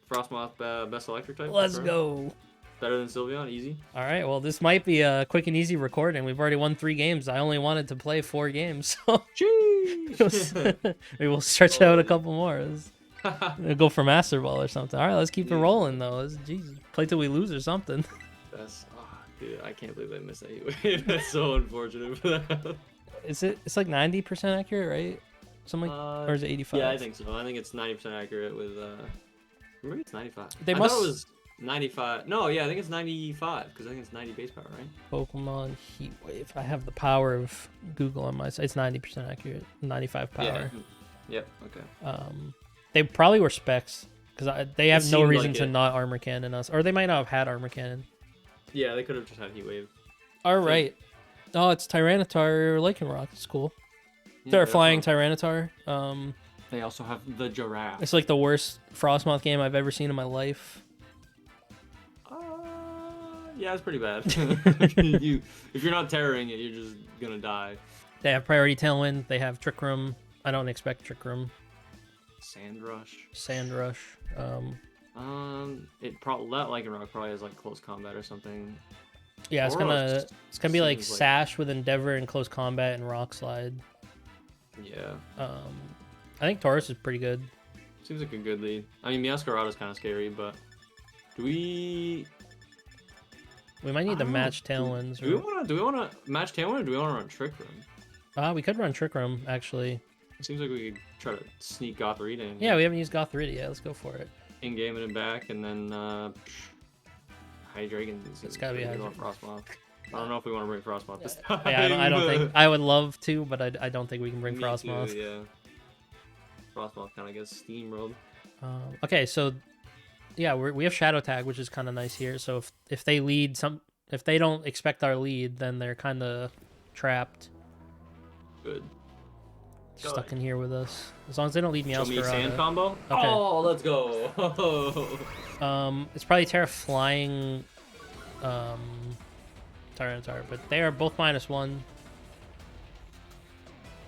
Frostmoth best electric type. Let's go. Better than Sylveon, easy. All right, well, this might be a quick and easy recording. We've already won 3 games. I only wanted to play 4 games, so Jeez. maybe we'll stretch out a couple more. We'll go for Master Ball or something. All right, let's keep it rolling though. Jeez, play till we lose or something. Dude, I can't believe I missed that Heat Wave. That's so unfortunate for that. It's like 90% accurate, right? Something like, or is it 85? Yeah, I think so. I think it's 90% accurate with maybe it's 95. They I must. thought it was 95. No, yeah, I think it's 95 because I think it's 90 base power, right? Pokemon Heat Wave. I have the power of Google on my side. It's 90% accurate, 95 power. Yeah. Yep. Okay. They probably were specs because they have no reason like to it. not armor cannon us, or they might not have had armor cannon. Yeah, they could have just had Heat Wave. All right. Oh, it's Tyranitar Lycanroc. It's cool. Yeah, They're a flying Tyranitar. They also have the Giraffe. It's like the worst Frostmoth game I've ever seen in my life. Yeah, it's pretty bad. If you're not terroring it, you're just gonna die. They have Priority Tailwind. They have Trick Room. I don't expect Trick Room. Sand Rush. Sand Rush. It probably that Lycanroc probably has like close combat or something. Yeah, it's Or gonna be like seems like- Sash with Endeavor and Close Combat and Rock Slide. Yeah. I think Taurus is pretty good. Seems like a good lead. I mean, Meowscarada's kind of scary, but do we We might need to match Tailwinds. Do we want to match Tailwind or do we want to run Trick Room? We could run Trick Room actually. It seems like we could try to sneak Gothorita in. Yeah, we haven't used Gothorita yet. Let's go for it. In game and in back, and then Hydreigon. It's gotta be Hydreigon. Frostmoth. I don't know if we want to bring Frostmoth this Yeah, time. I don't think. I would love to, but I don't think we can bring Me Frostmoth. too, yeah. Frostmoth kind of gets steamrolled. Okay, so yeah, we have Shadow Tag, which is kind of nice here. So if they lead if they don't expect our lead, then they're kind of trapped. Good. Stuck in here with us. As long as they don't lead me Show out. me sand combo. Okay. Oh, let's go. It's probably Terra Flying Tyranitar, but they are both -1.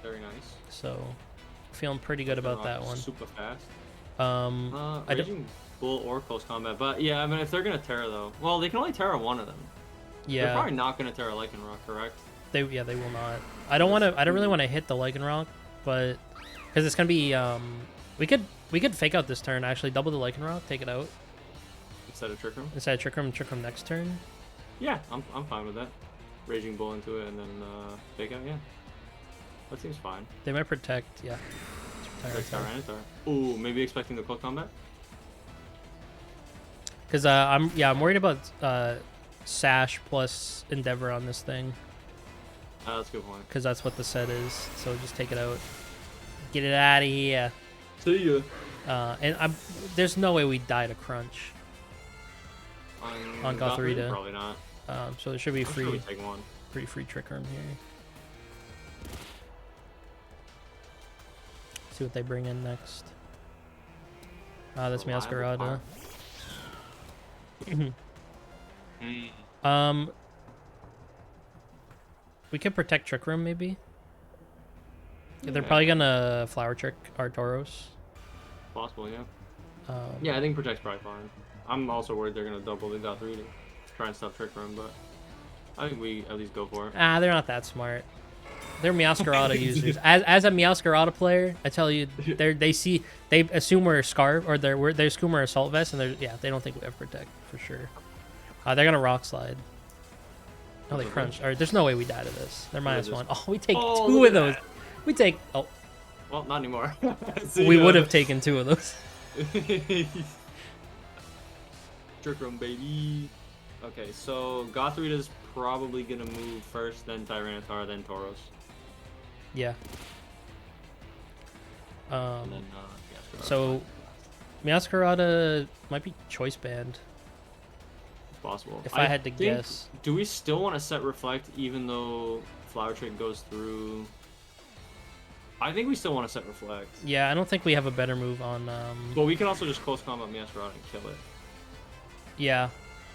Very nice. So feeling pretty good about that one. Super fast. I Raging Bull or close combat, but yeah, I mean if they're gonna Terra though, well they can only Terra one of them. They're yeah, probably not gonna Terra Lycanroc, correct? they will not. I don't really want to hit the Lycanroc, but because it's gonna be we could fake out this turn, actually double the Lycanroc, take it out Instead of Trick Room? instead of Trick Room next turn. Yeah, I'm fine with that. Raging Bull into it and then fake out, yeah. That seems fine. They might protect, yeah. Tyranitar. Ooh, maybe expecting the close combat? Because I'm worried about Sash plus Endeavor on this thing, That's a good point. because that's what the set is. So just take it out, get it out of here. See ya. And there's no way we die to Crunch on Gothorita. Probably not. So there should be I'm sure we free take one. free Trick Room here. See what they bring in next. That's Reliable Meowscarada. We could protect Trick Room maybe. Yeah, they're probably gonna Flower Trick our Tauros. Possible, yeah. Yeah, I think Protect's probably fine. I'm also worried they're gonna double the Gothorita. Try and stop Trick Room, but I think we at least go for it. They're not that smart. They're Meowscarada users. As a Meowscarada player, I tell you, they assume we're Scarf or they assume we're Assault Vest, and they don't think we have Protect for sure. They're gonna Rock Slide. Oh, they crunched. All right, there's no way we die to this. They're -1. Oh, we take 2 of those. We take. Oh. Well, not anymore. We would have taken 2 of those. Trick Room, baby. Okay, so Gothorita's probably gonna move first, then Tyranitar, then Tauros. Yeah. And then, so Meowscarada might be choice banned. Possible. If I had to guess. Do we still want to set Reflect even though Flower Trick goes through? I think we still want to set Reflect. Yeah, I don't think we have a better move on. Well, we can also just close combat Meowscarada and kill it. Yeah.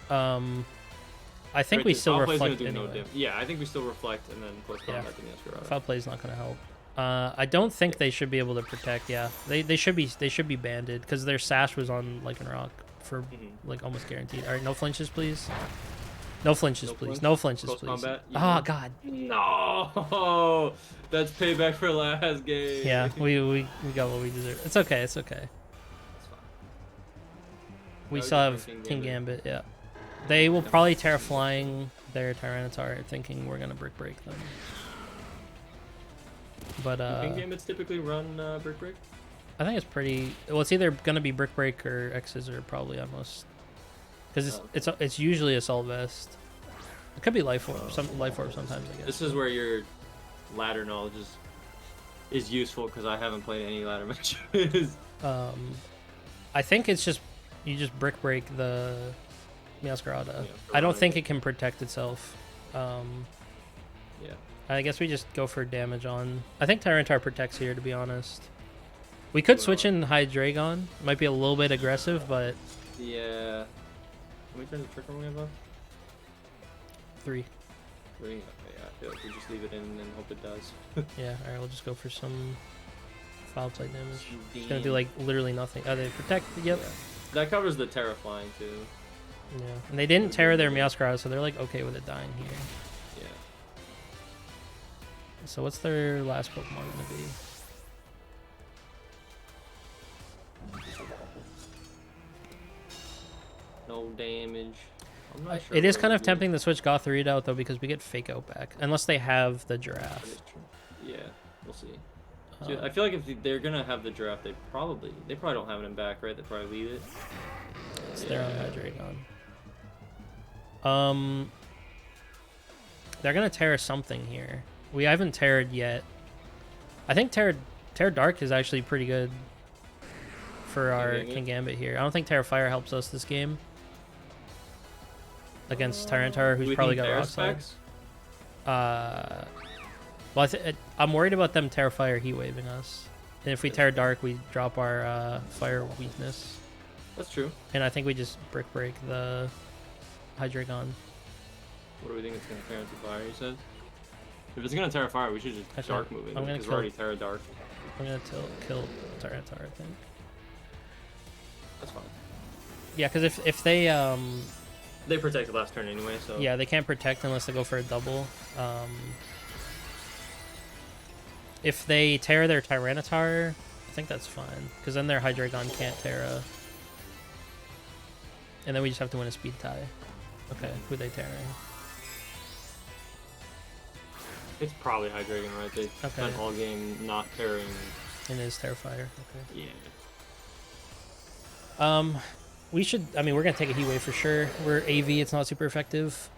I think we still Reflect anyway. No yeah, I think we still Reflect and then close combat to Meowscarada. Foul Play is not going to help. I don't think they should be able to Protect. Yeah, they should be banded because their Sash was on Lycanroc for like almost guaranteed. All right, no flinches, please. No flinches, please. No flinches, please. Combat, oh God. No, that's payback for last game. Yeah, we got what we deserve. It's okay. It's okay. That's fine. We still have King Gambit. Yeah, they will probably Terra Flying their Tyranitar, thinking we're gonna Brick Break them. But King Gambits typically run Brick Break. I think it's pretty. Well, it's either gonna be Brick Break or X's, or probably almost. Because it's usually Assault Vest. It could be Life Orb. Life Orb sometimes, I guess. This is where your ladder knowledge is useful because I haven't played any ladder matches. I think it's just you just Brick Break the Meowscarada. I don't think it can protect itself. Yeah. I guess we just go for damage on. I think Tyranitar protects here, to be honest. We could switch in Hydreigon. Might be a little bit aggressive, but yeah. How many turns of Trick Room we have left? 3. 3? Okay, yeah, I feel like we just leave it in and hope it does. Yeah, alright, we'll just go for some Foul Play damage. It's gonna do like literally nothing. Oh, they protect. Yep. Yeah. That covers the Terra Flying too. Yeah, and they didn't Terra their Meowscarada, so they're like okay with it dying here. Yeah. So what's their last Pokemon gonna be? No damage. I'm not sure It is kind of tempting to switch Gothorita out though because we get Fake Out back, unless they have the That Giraffe. is true. Yeah, we'll see. So I feel like if they're gonna have the Giraffe, they probably don't have it in back, right? They probably leave it. It's their own Hydreigon. They're gonna Terra something here. We haven't Terra'd yet. I think Terra Dark is actually pretty good for our King Gambit here. I don't think Terra Fire helps us this game against Tyranitar, who's probably got Rock Slide. Well, I'm worried about them Terra Fire Heat Waving us, and if we Terra Dark, we drop our Fire weakness. That's true. And I think we just Brick Break the Hydreigon. What do we think it's gonna Terra into Fire? You said. If it's gonna Terra Fire, we should just Actually, Dark move it because we're already Terra Dark. I'm gonna kill Tyranitar, I think. That's fine. Yeah, because if they They protect the last turn anyway, so yeah, they can't protect unless they go for a double. If they Terra their Tyranitar, I think that's fine because then their Hydreigon can't Terra, and then we just have to win a speed tie. Okay, who they Terraing? It's probably Hydreigon, right? They spent all game not Terraing. And it is Terrafire. Okay. Yeah. We should. I mean, we're gonna take a Heat Wave for sure. We're AV. It's not super effective.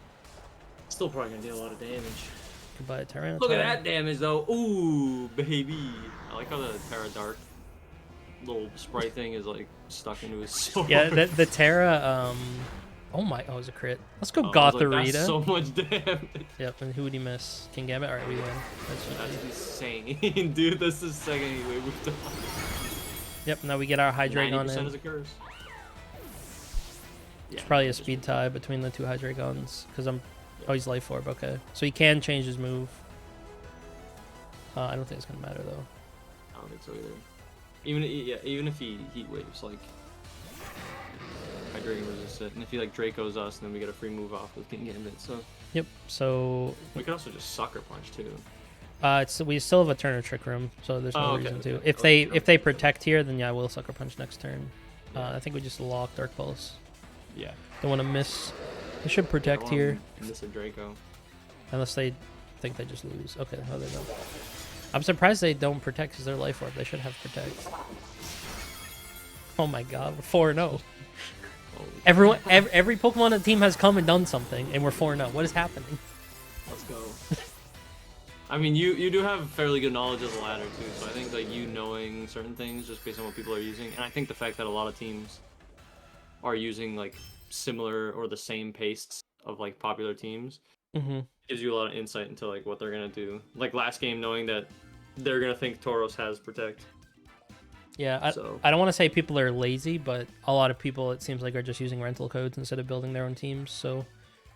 Still probably gonna deal a lot of damage. Goodbye, Tyranitar. Look at that damage though. Ooh, baby. I like how the Terra Dark little sprite thing is like stuck into his sword. Yeah, the Terra. Oh my! Oh, it was a crit. Let's go Gothorita. Like, that's so much damage. Yep. And who would he miss? King Gambit. All right, we win. That's insane, dude. That's the second Heat Wave we've done. Yep. Now we get our Hydreigon 90% in. is a curse. It's probably a speed tie between the two Hydreigons because I'm. Oh, he's Life Orb. Okay, so he can change his move. I don't think it's gonna matter though. I don't think so either. Even if he Heat Waves, like Hydreigon resists it, and if he like Draco's us, then we get a free move off with King Gambit. So yep. So we could also just Sucker Punch too. We still have a turn of Trick Room, so there's no Oh, okay, reason to. okay. If they protect here, then yeah, we'll Sucker Punch next turn. I think we just lock Dark Pulse. Yeah. Don't want to miss. They should protect here. Miss a Draco. Unless they think they just lose. Okay, no, they don't. I'm surprised they don't protect because they're Life Orb. They should have protect. Oh my god, we're 4-0. Everyone, every Pokemon on the team has come and done something, and we're 4-0. What is happening? Let's go. I mean, you do have fairly good knowledge of the ladder too, so I think like you knowing certain things just based on what people are using, and I think the fact that a lot of teams are using like similar or the same pastes of like popular teams gives you a lot of insight into like what they're gonna do. Like last game, knowing that they're gonna think Tauros has protect. Yeah, I don't want to say people are lazy, but a lot of people, it seems like, are just using rental codes instead of building their own teams, so...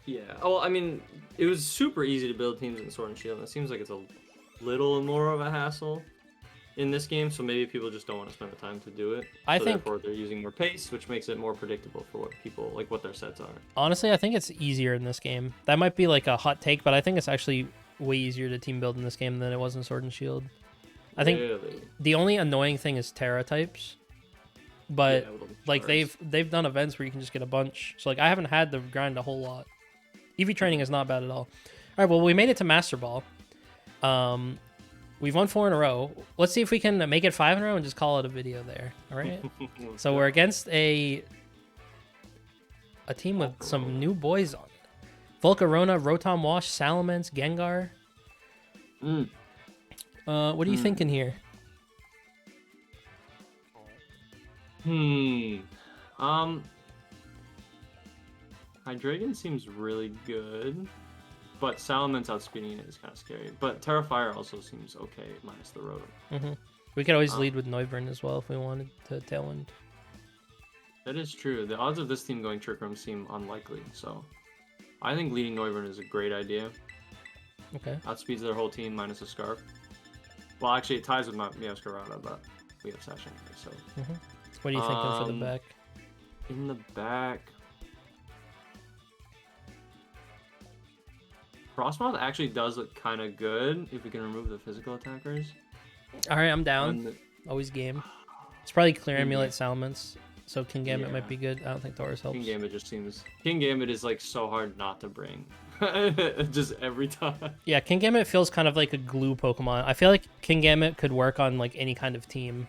Yeah, well, I mean, it was super easy to build teams in Sword and Shield, and it seems like it's a little more of a hassle in this game, so maybe people just don't want to spend the time to do it. I think therefore they're using more pace, which makes it more predictable for what people, like what their sets are. Honestly, I think it's easier in this game. That might be like a hot take, but I think it's actually way easier to team build in this game than it was in Sword and Shield. I think the only annoying thing is Terra types, but like they've done events where you can just get a bunch. So like I haven't had to grind a whole lot. EV training is not bad at all. All right, well we made it to Master Ball. We've won 4 in a row. Let's see if we can make it 5 in a row and just call it a video there. All right. So we're against a team with some new boys on it. Volcarona, Rotom Wash, Salamence, Gengar. What are you thinking here? Hydreigon seems really good, but Salamence outspeeding it is kind of scary. But Terrafire also seems okay, minus the Rotom. We could always lead with Noivern as well if we wanted to Tailwind. That is true. The odds of this team going Trick Room seem unlikely, so I think leading Noivern is a great idea. Okay. Outspeeds their whole team minus a Scarf. Well, actually, it ties with Meowscarada, but we have Sash anyway, so... What are you thinking for the back? In the back... Frostmoth actually does look kind of good if we can remove the physical attackers. Alright, I'm down. Always game. It's probably Clear Emulate Salamence, so King Gambit might be good. I don't think Tauros helps. King Gambit just seems... King Gambit is like so hard not to bring. Just every time. Yeah, King Gambit feels kind of like a glue Pokemon. I feel like King Gambit could work on like any kind of team.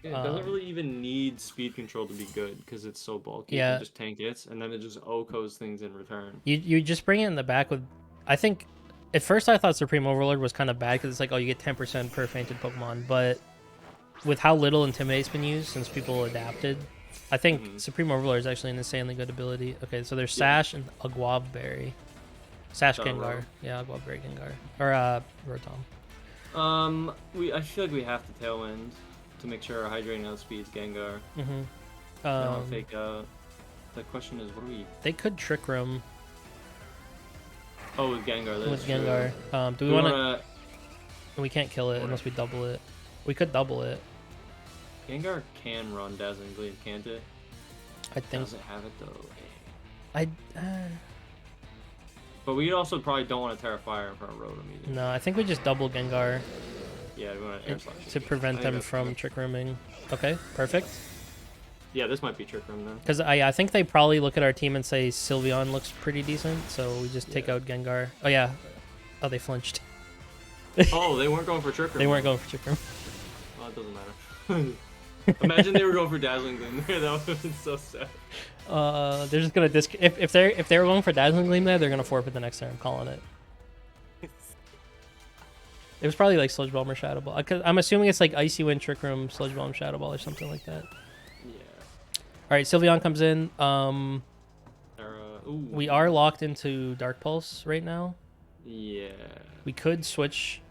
Yeah, it doesn't really even need speed control to be good because it's so bulky. Yeah. You just tank it, and then it just OHKOs things in return. You just bring it in the back with... I think... At first I thought Supreme Overlord was kind of bad because it's like, oh, you get 10% per fainted Pokemon. But with how little Intimidate's been used since people adapted, I think Supreme Overlord is actually an insanely good ability. Okay, so there's Sash and a Guava Berry. Sash Gengar. Yeah, Guava Berry Gengar. Or Rotom. I feel like we have to Tailwind to make sure our Hydreigon outspeeds Gengar. Fake out. The question is, what do we... They could Trick Room. Oh, with Gengar. With Gengar. Do we want to... We can't kill it unless we double it. We could double it. Gengar can run Dazzling Gleam, can't it? I think... Doesn't have it, though. But we also probably don't want to Terrafire in front of Rotom either. No, I think we just double Gengar. Yeah, we want to Air Slash to prevent them from Trick Rooming. Okay, perfect. Yeah, this might be Trick Room then. Because I think they probably look at our team and say Sylveon looks pretty decent, so we just take out Gengar. Oh yeah. Oh, they flinched. Oh, they weren't going for Trick Room. They weren't going for Trick Room. Well, it doesn't matter. Imagine they were going for Dazzling Gleam there. That would have been so sad. They're just gonna if they were going for Dazzling Gleam there, they're gonna forfeit the next turn. I'm calling it. It was probably like Sludge Bomb or Shadow Ball. I'm assuming it's like Icy Wind, Trick Room, Sludge Bomb, Shadow Ball, or something like that. Yeah. All right, Sylveon comes in. Ooh. We are locked into Dark Pulse right now. Yeah. We could switch.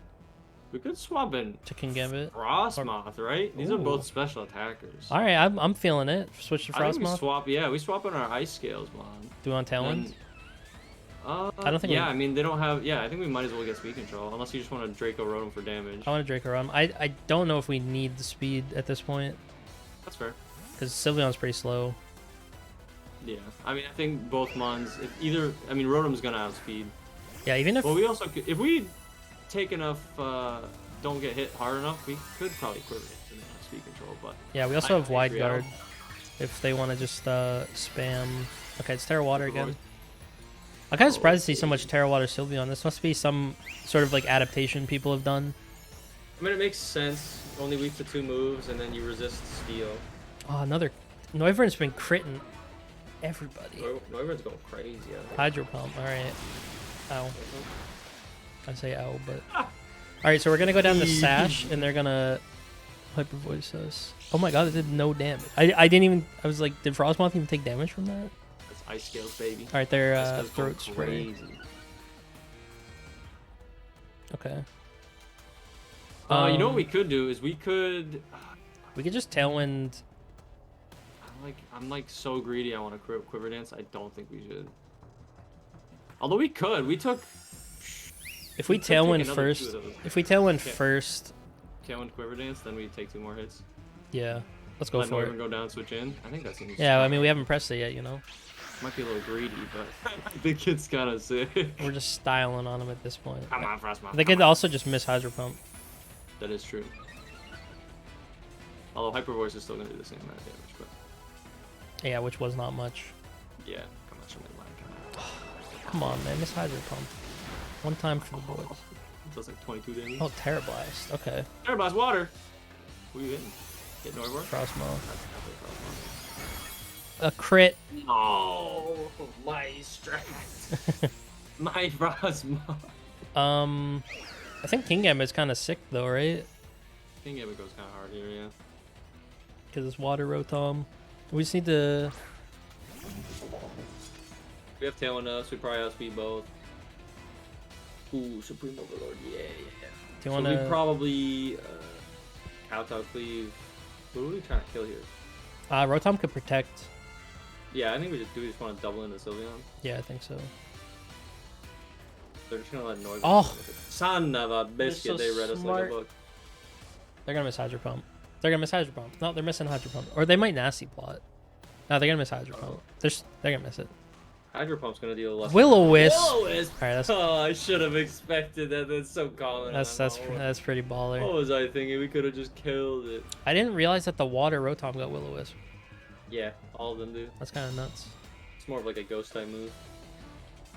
We could swap in to King Gambit. Frostmoth, right? These are both special attackers. All right, I'm feeling it. Switch to Frostmoth. We swap in our ice scales, man. Do we want Tailwind? I don't think. Yeah, I mean they don't have. Yeah, I think we might as well get speed control unless you just want to Draco Rotom for damage. I want to Draco Rotom. I don't know if we need the speed at this point. That's fair. Because Sylveon's pretty slow. Yeah, I mean I think both Mons. If either, I mean Rotom's gonna outspeed. Yeah, even if. Well, we also if we take enough, don't get hit hard enough, we could probably quiver it and speed control, but... Yeah, we also have wide agree, guard if they want to just spam. Okay, it's Terra Water again. I'm kind of surprised to see so much Terra Water Sylveon. This must be some sort of like adaptation people have done. I mean, it makes sense. Only weak to 2 moves, and then you resist steel. Oh, another... Noivern's been critting everybody. Noivern's going crazy. Hydro Pump, alright. Ow. I say ow, but... Alright, so we're gonna go down to Sash, and they're gonna Hyper Voice us. Oh my god, it did no damage. I didn't even... I was like, did Frostmoth even take damage from that? That's Ice Scales, baby. Alright, their Throat Spray. Okay. You know what we could do is we could just Tailwind. I'm like so greedy. I want to Quiver Dance. I don't think we should. Although we could. We took. If we Tailwind first. If we Tailwind first. Tailwind Quiver Dance, then we take 2 more hits. Yeah. Let's go for it. Go down, switch in. I think that seems. Yeah, I mean we haven't pressed it yet, you know. Might be a little greedy, but I think it's kind of sick. We're just styling on him at this point. Come on, Frostmoth. They could also just miss Hydro Pump. That is true. Although Hyper Voice is still going to do the same amount of damage, but... Yeah, which was not much. Yeah, come on, somebody like Come on, man. Miss Hydro Pump. One time for the boys. It does like 22 damage. Oh, Terra Blast. Okay. Terra Blast water! Who are you hitting? Hit Noivern? Frostmoth. A crit. Oh, my strength. My Frostmoth. I think King Gambit's kind of sick though, right? King Gambit goes kind of hard here, yeah. Because it's Water Rotom. We just need to... We have Tailwind us, we probably outspeed both. Ooh, Supreme Overlord, yeah. Do you want to... So we probably... Kowtow Cleave. What are we trying to kill here? Rotom could protect. Yeah, I think we just want to double into Sylveon. Yeah, I think so. They're just gonna let Noivern. Oh! Son of a biscuit, so they read us like a book. They're gonna miss Hydro Pump. They're gonna miss Hydro Pump. No, they're missing Hydro Pump. Or they might Nasty Plot. No, they're gonna miss Hydro Pump. They're gonna miss it. Hydro Pump's gonna deal less. Will-O-Wisp. Will-O-Wisp. Alright, that's... Oh, I should have expected that. That's so common. That's pretty baller. What was I thinking? We could have just killed it. I didn't realize that the Water Rotom got Will-O-Wisp. Yeah, all of them do. That's kind of nuts. It's more of like a Ghost type move.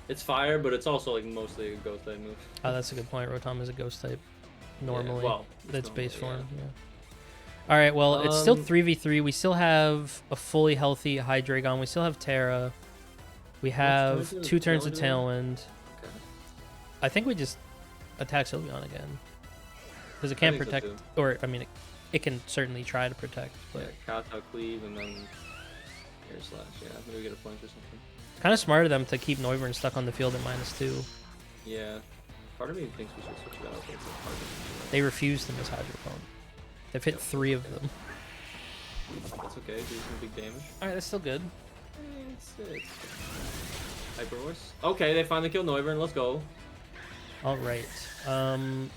It's fire, but it's also like mostly a Ghost type move. Oh, that's a good point. Rotom is a Ghost type. Normally. Yeah, well, that's normally, base form. yeah. Yeah. Alright, well, it's still 3v3. We still have a fully healthy Hydreigon. We still have Terra. We have 2 turns of Tailwind. Okay. I think we just attack Sylveon again. Because it can't protect. So or, I mean, it can certainly try to protect. But yeah, Kowtow Cleave and then Air Slash. Yeah, maybe we get a flinch or something. kind of smart of them to keep Noivern stuck on the field at -2. Yeah. Part of me thinks we should switch it out. But it's hard to They refuse to miss Hydro Pump. They've hit 3 of them. That's okay. Do some big damage. Alright, that's still good. It's Hyper Voice. Okay, they finally killed Noivern. Let's go. Alright. I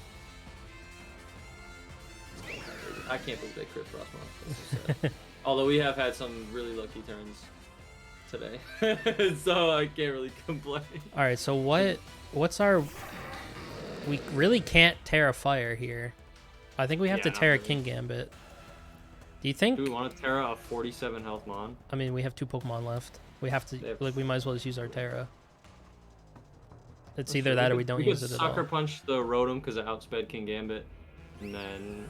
can't believe they crit Frostmoth. Although we have had some really lucky turns today, so I can't really complain. Alright, so what's our... We really can't Terra Fire here. I think we have to Terra King Gambit. Do you think... Do we want to Terra a 47 health Mon? I mean, we have 2 Pokemon left. We have to... Like, we might as well just use our Terra. It's either that or we don't use it at all. Sucker Punch the Rotom because it outsped King Gambit. And then...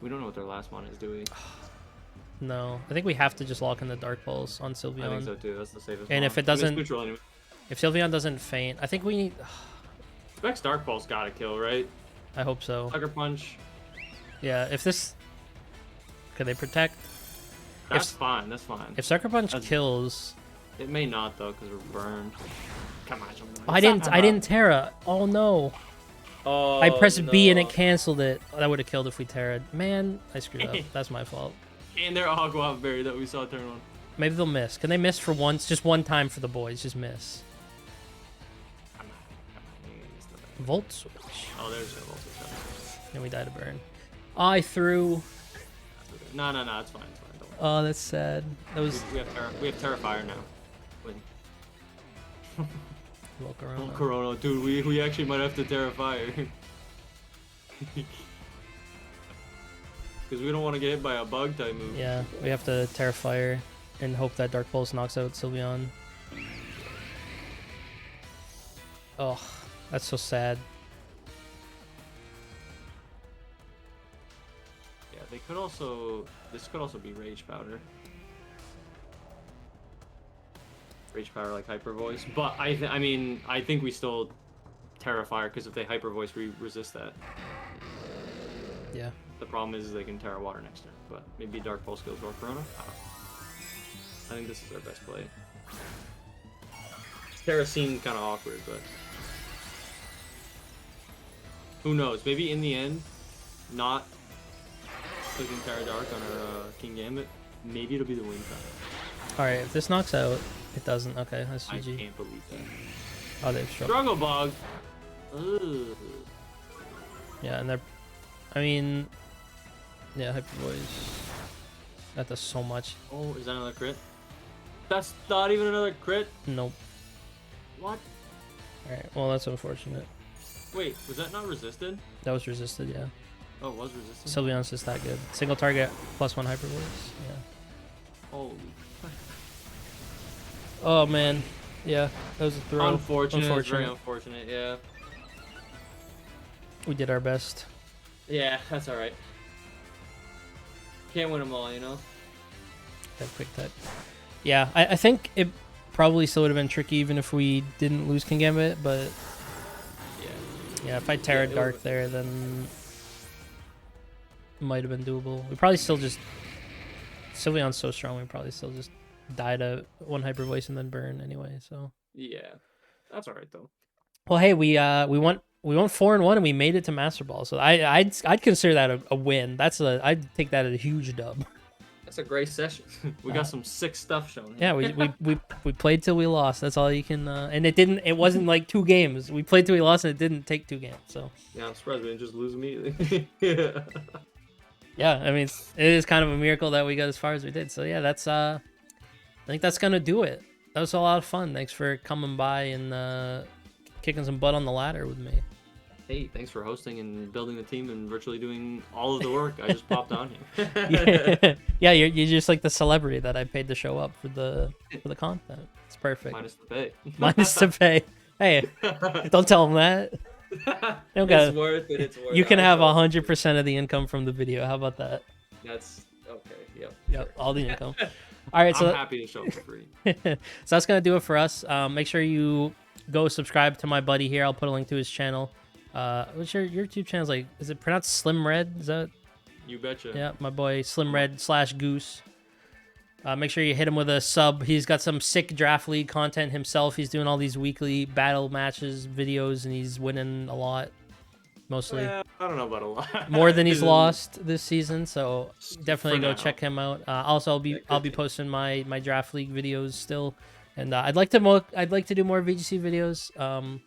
We don't know what their last Mon is, do we? No. I think we have to just lock in the Dark Pulse on Sylveon. I think so too. That's the safest And Mon. if it doesn't... Anyway. If Sylveon doesn't faint... I think we need... Vex Dark Pulse gotta kill, right? I hope so. Sucker Punch. Yeah, if this... Could they protect? That's fine, that's fine. If Sucker Punch kills... It may not though, because we're burned. Come on, I didn't Terra. Oh no. Oh, I pressed B and it canceled it. That would have killed if we Terra'd. Man, I screwed up. That's my fault. And their Aqua Berry that we saw turn 1. Maybe they'll miss. Can they miss for once? Just one time for the boys. Just miss. Volt Switch. Oh, there's a Volt Switch. And we died to burn. I threw. No, it's fine. Don't worry. Oh, that's sad. That was. We have Terrafire now. Win. Volcarona. Corona, dude. We actually might have to Terrafire. Because we don't want to get hit by a bug type move. Yeah, we have to Terrafire and hope that Dark Pulse knocks out Sylveon. Oh, that's so sad. Yeah, they could also... This could also be Rage Powder. Rage Powder like Hyper Voice. But I mean, I think we still Terrafire, because if they Hyper Voice, we resist that. Yeah. The problem is they can Terra Water next turn, but maybe Dark Pulse kills Roar Corona. I think this is our best play. Terra seemed kind of awkward, but who knows? Maybe in the end, not clicking Terra Dark on our King Gambit, maybe it'll be the win time. All right, if this knocks out, it doesn't. Okay, that's I GG. can't believe that. Oh, they've struck. Struggle Bug. Ugh. Yeah, and they're. I mean, yeah, Hyper Voice. That does so much. Oh, is that another crit? That's not even another crit. Nope. What? All right. Well, that's unfortunate. Wait, was that not resisted? That was resisted. Yeah. Oh, it was resisted. Sylveon's just that good. Single target +1 Hyper Voice. Yeah. Holy. Oh man. Yeah, that was a throw. Unfortunate. It's very unfortunate. Yeah. We did our best. Yeah, that's all right. Can't win them all, you know. That quick type. Yeah, I think it probably still would have been tricky even if we didn't lose King Gambit, but yeah, if I Terra Dark there, then it might have been doable. We probably still just Sylveon's so strong. We probably still just die to 1 Hyper Voice and then burn anyway. So yeah, that's all right though. Well, hey, we went 4-1 and we made it to Master Ball. So I'd consider that a win. I'd take that as a huge dub. That's a great session. We got some sick stuff shown Yeah, here. we played till we lost. That's all you can. And it wasn't like 2 games. We played till we lost, and it didn't take 2 games. So yeah, I'm surprised we didn't just lose immediately. Yeah. Yeah, I mean it is kind of a miracle that we got as far as we did. So yeah, that's I think that's gonna do it. That was a lot of fun. Thanks for coming by and kicking some butt on the ladder with me. Hey, thanks for hosting and building the team and virtually doing all of the work. I just popped on here. Yeah, you're just like the celebrity that I paid to show up for the content. It's perfect. Minus the pay. Minus the pay. Hey, don't tell them that. It's worth it. It's worth it. You can have 100% of the income from the video. How about that? That's okay. Yep. Yep. Sure. All the income. All right. So I'm happy to show up for free. So that's gonna do it for us. Make sure you go subscribe to my buddy here. I'll put a link to his channel. What's your YouTube channel's like? Is it pronounced Slim Red? Is that? You betcha. Yeah, my boy Slim Red /Goose. Make sure you hit him with a sub. He's got some sick draft league content himself. He's doing all these weekly battle matches videos, and he's winning a lot. Mostly. I don't know about a lot. More than he's lost this season, so definitely go now. check him out. Also, I'll be posting my draft league videos still, and I'd like to do more VGC videos.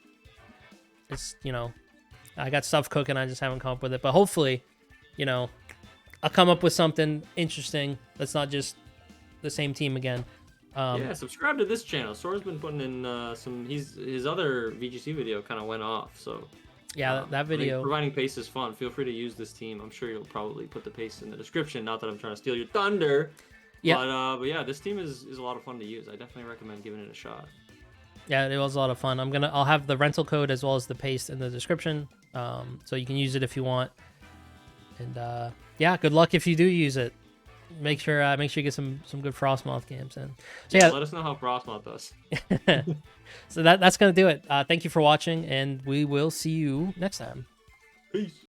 It's I got stuff cooking. I just haven't come up with it, but hopefully, I'll come up with something interesting that's not just the same team again. Yeah, subscribe to this channel. Sora's been putting in some. His other VGC video kind of went off, so. Yeah, that video. Providing pace is fun. Feel free to use this team. I'm sure you'll probably put the pace in the description. Not that I'm trying to steal your thunder. Yeah. But yeah, this team is a lot of fun to use. I definitely recommend giving it a shot. Yeah, it was a lot of fun. I'll have the rental code as well as the paste in the description, so you can use it if you want. And yeah, good luck if you do use it. Make sure you get some good Frostmoth games in. So yeah, let us know how Frostmoth does. So that's gonna do it. Thank you for watching, and we will see you next time. Peace.